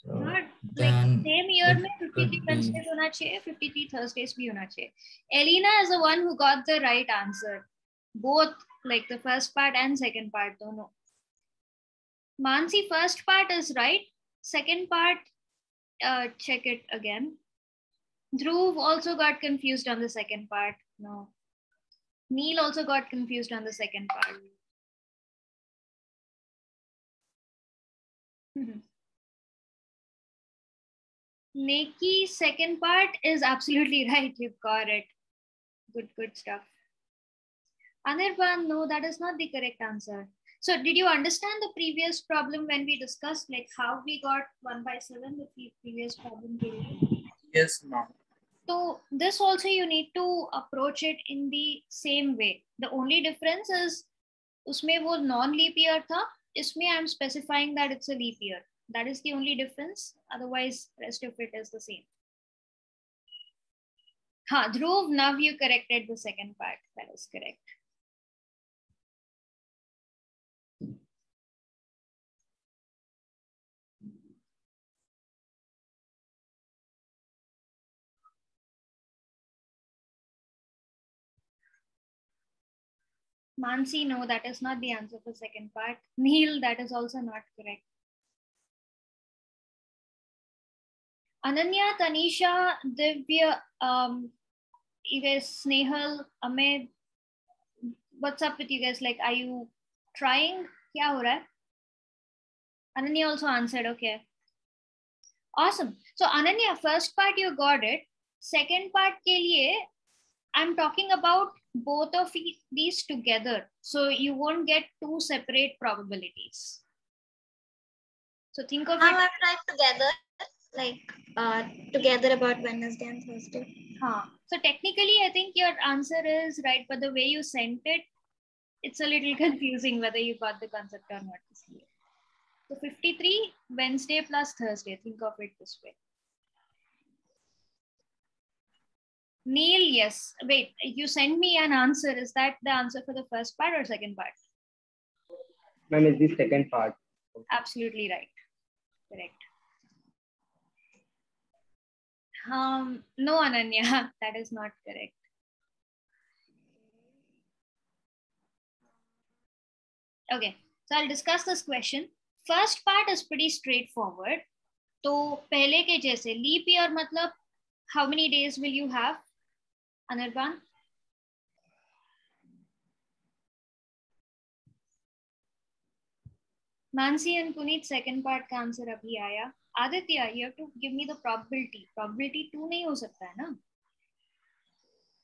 So not then like same year mein 53 Wednesdays hona chahiye, 53 Thursdays bhi hona chahiye. Elena is the one who got the right answer. Both, like the first part and second part, dono. Mansi, first part is right. Second part, check it again. Dhruv also got confused on the second part. No. Neil also got confused on the second part. Neki, second part is absolutely right. You've got it. Good stuff. Anirban, no, that is not the correct answer. So did you understand the previous problem when we discussed like how we got 1/7, the previous problem? Yes, ma'am. So this also you need to approach it in the same way. The only difference is usme wo non-leap year tha, isme I'm specifying that it's a leap year. That is the only difference. Otherwise, rest of it is the same. Dhruv, now you corrected the second part. That is correct. Mansi, no, that is not the answer for second part. Neil, that is also not correct. Ananya, Tanisha, Divya, you guys, Snehal, Ahmed, what's up with you guys? Like, are you Trying, क्या हो रहा है? Ananya also answered, okay. Awesome. So Ananya, first part you got it. Second part के लिए, I'm talking about both of these together. So you won't get two separate probabilities. So think of it. I write together, like together about Wednesday and Thursday. So technically, I think your answer is right, but the way you sent it, it's a little confusing whether you got the concept or not. So 53 Wednesday plus Thursday. Think of it this way. Neil, yes. Wait, you sent me an answer. Is that the answer for the first part or second part? Ma'am, it's the second part. Absolutely right. Correct. No, Ananya, that is not correct. Okay, so I'll discuss this question. First part is pretty straightforward. तो पहले के जैसे leap year मतलब how many days will you have, Anirban? Nancy and Puneet, second part का answer अभी आया. Aditya, you have to give me the probability. Probability 2 नहीं हो सकता है ना?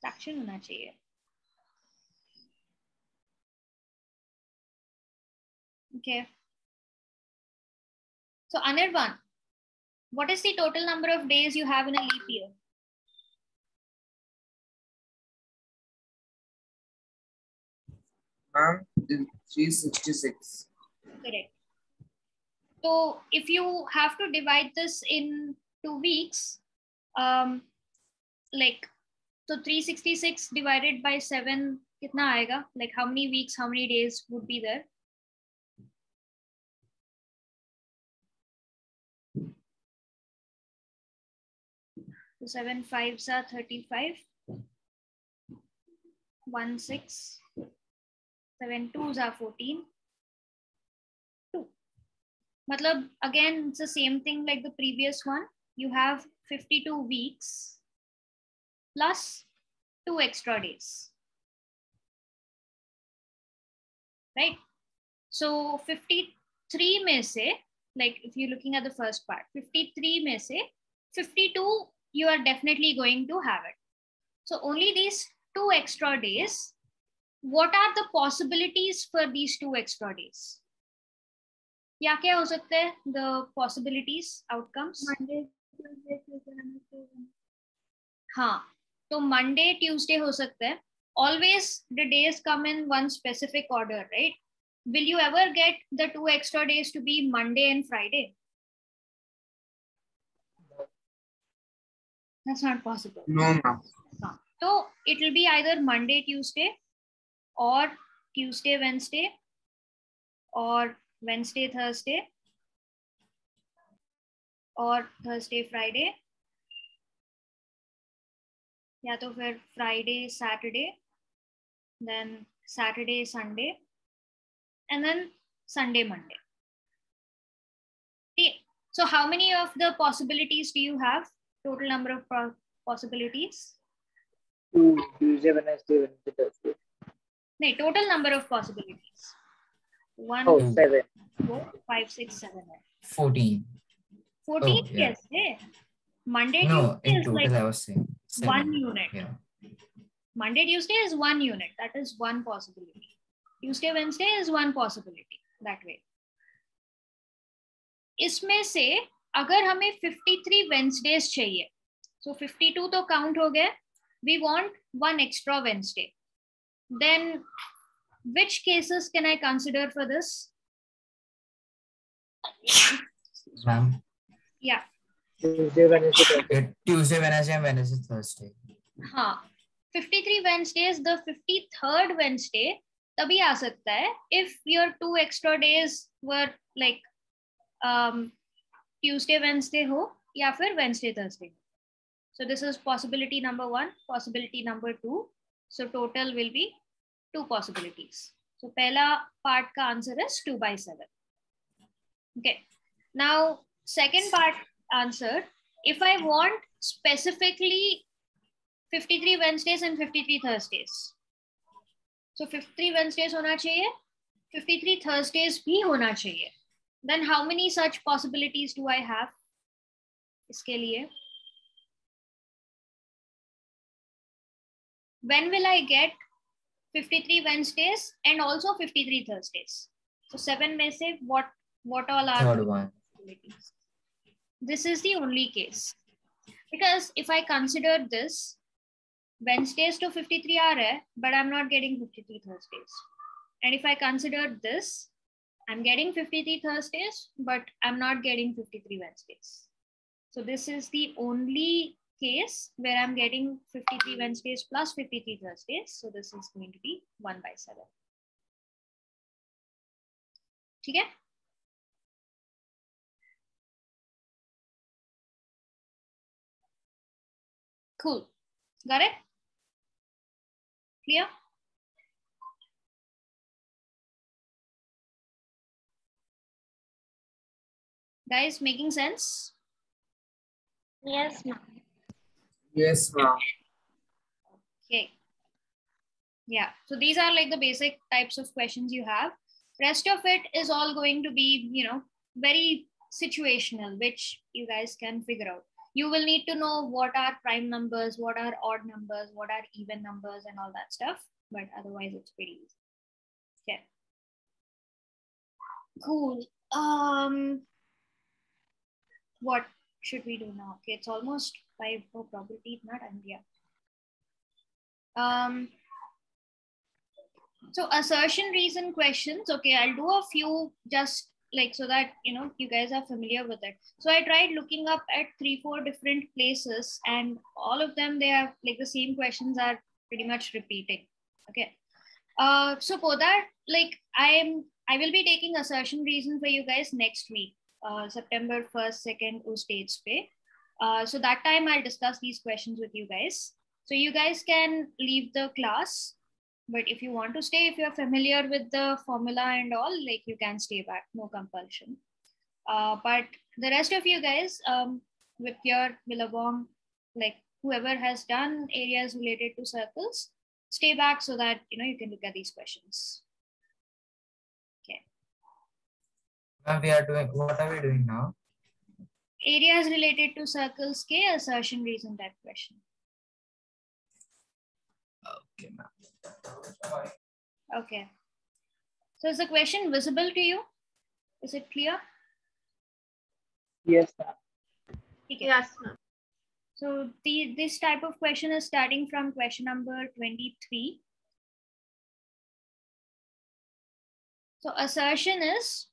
Fraction होना चाहिए. Okay. So Anirban, what is the total number of days you have in a leap year? Ma'am, 366. Correct. So if you have to divide this in 2 weeks, like, so 366 divided by 7, kitna aega? Like how many weeks, how many days would be there? So 7 5s are 35. 1 6. 7 2s are 14. 2. Matlab, again, it's the same thing like the previous one. You have 52 weeks plus 2 extra days. Right? So 53 mein se, like if you're looking at the first part, 53 mein se, 52 you are definitely going to have it. So only these 2 extra days. What are the possibilities for these 2 extra days? क्या क्या हो सकते हैं? The possibilities, outcomes. Monday, Tuesday, Wednesday. हाँ, तो Monday, Tuesday हो सकता है. Always the days come in one specific order, right? Will you ever get the 2 extra days to be Monday and Friday? That's not possible. No, ma'am. So it will be either Monday, Tuesday, or Tuesday, Wednesday, or Wednesday, Thursday, or Thursday, Friday, या तो फिर Friday, Saturday, then Saturday, Sunday, and then Sunday, Monday. Okay. So how many of the possibilities do you have? Total number of possibilities? Tuesday, Wednesday, Thursday. No, total number of possibilities. 7. 4, 5, 6, 7, 14. 14, Oh, yeah. yes. Yeah. Monday, No, Tuesday in is total like I was saying 7. 1 unit. Yeah. Monday, Tuesday is 1 unit. That is one possibility. Tuesday, Wednesday is one possibility. That way. इसमें से अगर हमें 53 Wednesdays चाहिए, so 52 तो count हो गए. We want 1 extra Wednesday. Then which cases can I consider for this? Ma'am. Yeah. Tuesday, Wednesday, Thursday. Tuesday, Wednesday, and Wednesday, Thursday. हाँ, 53 Wednesdays, the 53rd Wednesday तभी आ सकता है if your 2 extra days were like Tuesday, Wednesday हो या फिर Wednesday, Thursday. So this is possibility number 1, possibility number 2. So total will be 2 possibilities. So पहला part का answer is 2 by 7. Okay. Now second part answer, if I want specifically 53 Wednesdays and 53 Thursdays. So 53 Wednesdays होना चाहिए 53 Thursdays भी होना चाहिए. Then how many such possibilities do I have? इसके लिए when will I get 53 Wednesdays and also 53 Thursdays? So 7 में से what all are third one? possibilities? This is the only case. Because if I consider this, Wednesdays to 53 are hai, but I'm not getting 53 Thursdays. And if I consider this, I'm getting 53 Thursdays, but I'm not getting 53 Wednesdays. So this is the only case where I'm getting 53 Wednesdays plus 53 Thursdays. So this is going to be 1/7. Okay? Cool. Got it? Clear? Guys, making sense? Yes, ma'am. Yes, ma'am. Okay. Yeah. So these are like the basic types of questions you have. Rest of it is all going to be, very situational, which you guys can figure out. You will need to know what are prime numbers, what are odd numbers, what are even numbers, and all that stuff. But otherwise, it's pretty easy. Okay. Cool. What should we do now? Okay, it's almost 5 for probability, not idea. So assertion reason questions. Okay, I'll do a few just like so that you guys are familiar with it. So I tried looking up at 3-4 different places, and all of them they have like the same questions are pretty much repeating. Okay. So for that, like I will be taking assertion reason for you guys next week, September 1st, 2nd, us dates pe. So that time I'll discuss these questions with you guys. So you guys can leave the class, but if you want to stay, if you're familiar with the formula and all, like you can stay back, no compulsion. But the rest of you guys, with your Billabong, like whoever has done areas related to circles, stay back so that you can look at these questions. Okay. What are we doing now? Areas related to circles ke assertion reason type question. Okay, ma'am. Okay. So is the question visible to you? Is it clear? Yes, ma'am. Okay. Yes, ma'am. So this type of question is starting from question number 23. So assertion is,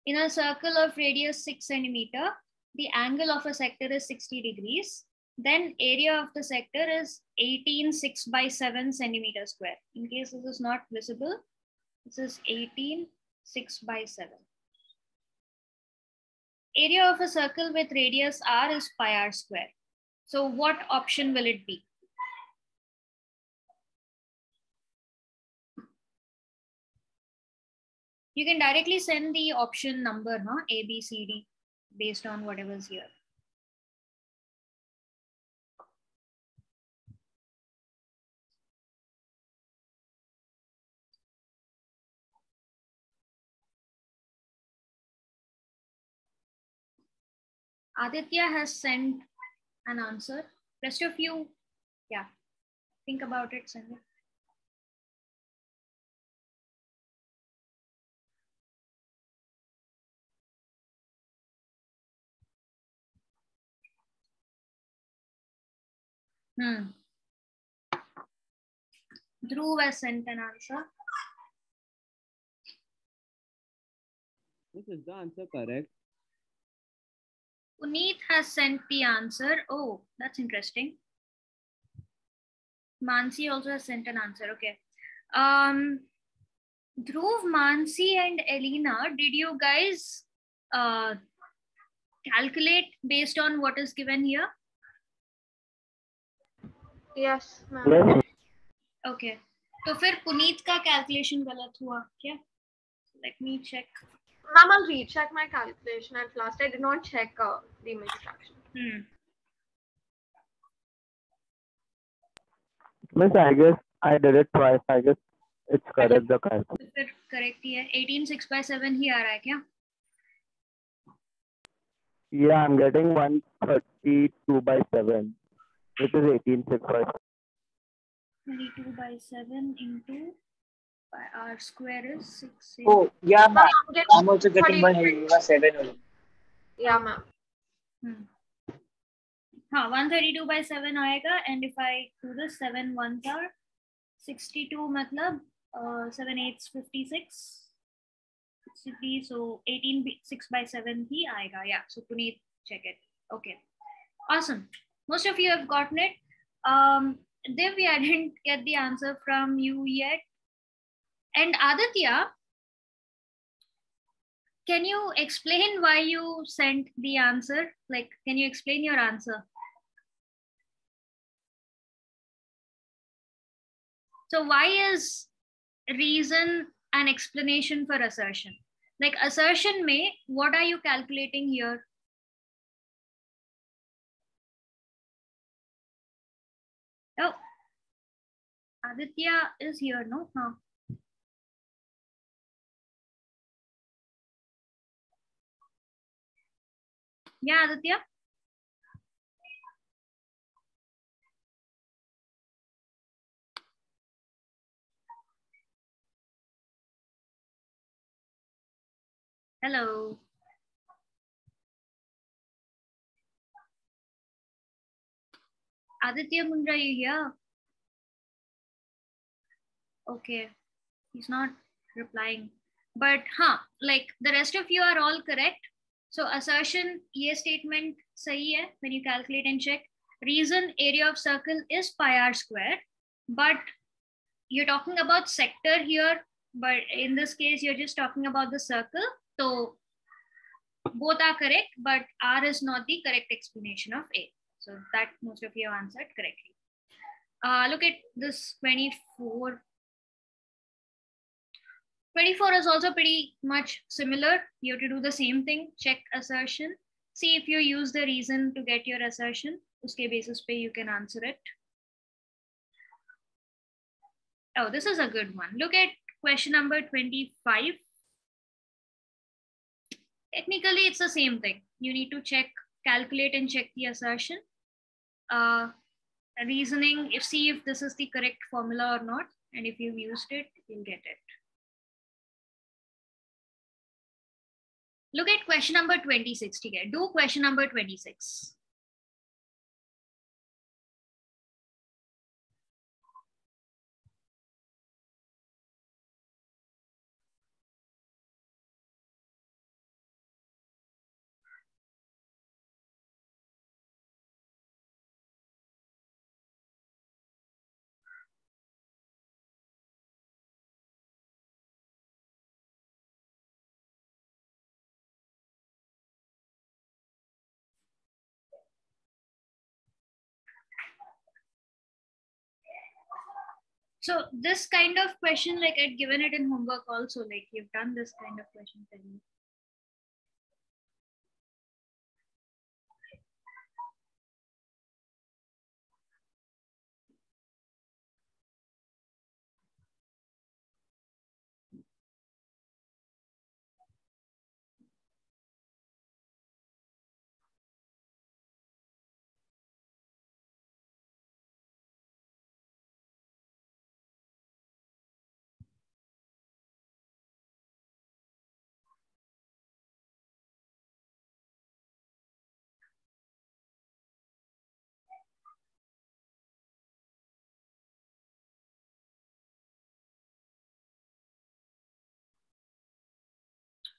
in a circle of radius 6 centimeter, the angle of a sector is 60 degrees. Then area of the sector is 18 6/7 centimeter square. In case this is not visible, this is 18 6/7. Area of a circle with radius r is pi r square. So what option will it be? You can directly send the option number, A, B, C, D, based on whatever's here. Aditya has sent an answer. Rest of you, yeah, think about it, send it. Dhruv has sent an answer. Is the answer correct? Puneet has sent the answer. Oh, that's interesting. Mansi also has sent an answer. Okay. Dhruv, Mansi, and Elena, did you guys calculate based on what is given here? Yes, ma'am. Okay. तो फिर पुनीत का calculation गलत हुआ क्या? Let me check. Ma'am, I'll recheck my calculation at last. I did not check the mixed fraction. Miss, I guess I did it twice. I guess It's correct, the correct. फिर correct ही है. 18 6/7 ही आ रहा है क्या? Yeah, I'm getting 132/7, which is 18 6/7. 32/7 into r square is 6. Oh, yeah, ma'am. I'm also getting 132/7 only. Yeah, ma'am. हाँ, 132/7 आएगा. And if I do this, 7 1s are 62, मतलब 7 8s 56. 60, so 18 6/7 ही आएगा. Yeah, so Puneet, check it. Okay, awesome. Most of you have gotten it. Divya, I didn't get the answer from you yet. And Aditya, can you explain why you sent the answer? Like, can you explain your answer? So why is reason an explanation for assertion? Like assertion में, what are you calculating here? Oh, Aditya is here, no? Huh. Yeah, Aditya? Hello. Aditya Mundra, you here? Okay, he's not replying. But like the rest of you are all correct. So assertion, ये statement सही है when you calculate and check. Reason, area of circle is pi r square. But you're talking about sector here. But in this case, you're just talking about the circle. So both are correct, but R is not the correct explanation of A. So that most of you have answered correctly. Look at this 24. 24 is also pretty much similar. You have to do the same thing. Check assertion. See if you use the reason to get your assertion. Uske basis pe you can answer it. Oh, this is a good one. Look at question number 25. Technically, it's the same thing. You need to check, calculate and check the assertion. Reasoning, see if this is the correct formula or not. And if you've used it, you'll get it. Look at question number 26. Okay? Do question number 26. So this kind of question, like I'd given it in homework also, like you've done this kind of question.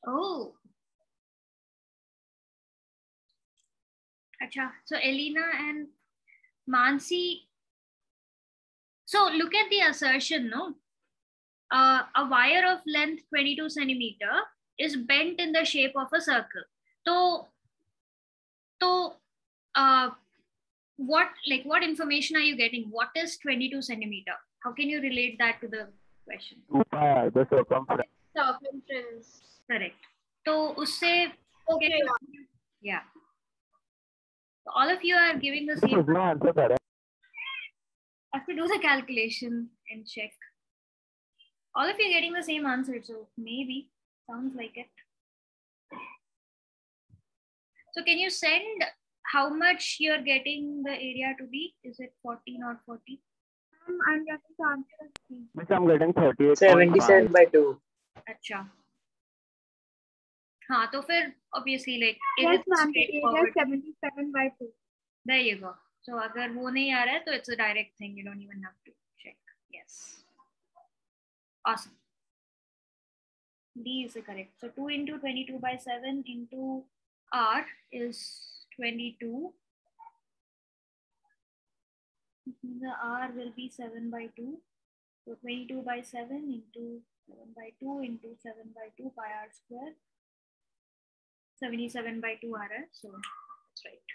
Oh. Achha. So Elena and Mansi. So look at the assertion, no? A wire of length 22 centimeter is bent in the shape of a circle. So what information are you getting? What is 22 centimeter? How can you relate that to the question? The circumference. Circumference. Correct. So usse okay. Yeah. So all of you are giving the same. No answer correct. I have to do the calculation and check. All of you getting the same answer, so maybe sounds like it. So can you send how much you're getting the area to be? Is it 40 or 40? I'm getting the answer. Miss, I'm getting 38. 77 by 2. अच्छा. हाँ तो फिर obviously like yes ma'am, the area is 77 by 2. There you go. So अगर वो नहीं आ रहा है तो it's a direct thing. You don't even have to check. Yes. Awesome. D is correct. So 2 into 22 by 7 into R is 22. The R will be 7 by 2. So 22 by 7 into 7 by 2 into 7 by 2 pi R square. 77 by 2 R. So that's right.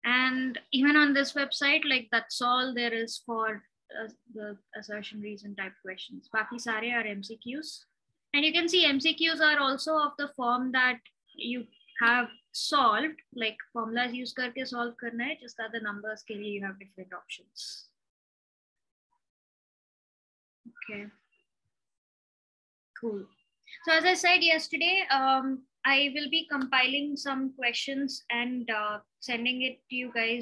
And even on this website, like that's all there is for the assertion reason type questions. Baki sare are MCQs. And you can see MCQs are also of the form that you have solved, like formulas use karke solve karna hai, just that the numbers ke liye you have different options. Okay. Cool. So as I said yesterday, I will be compiling some questions and sending it to you guys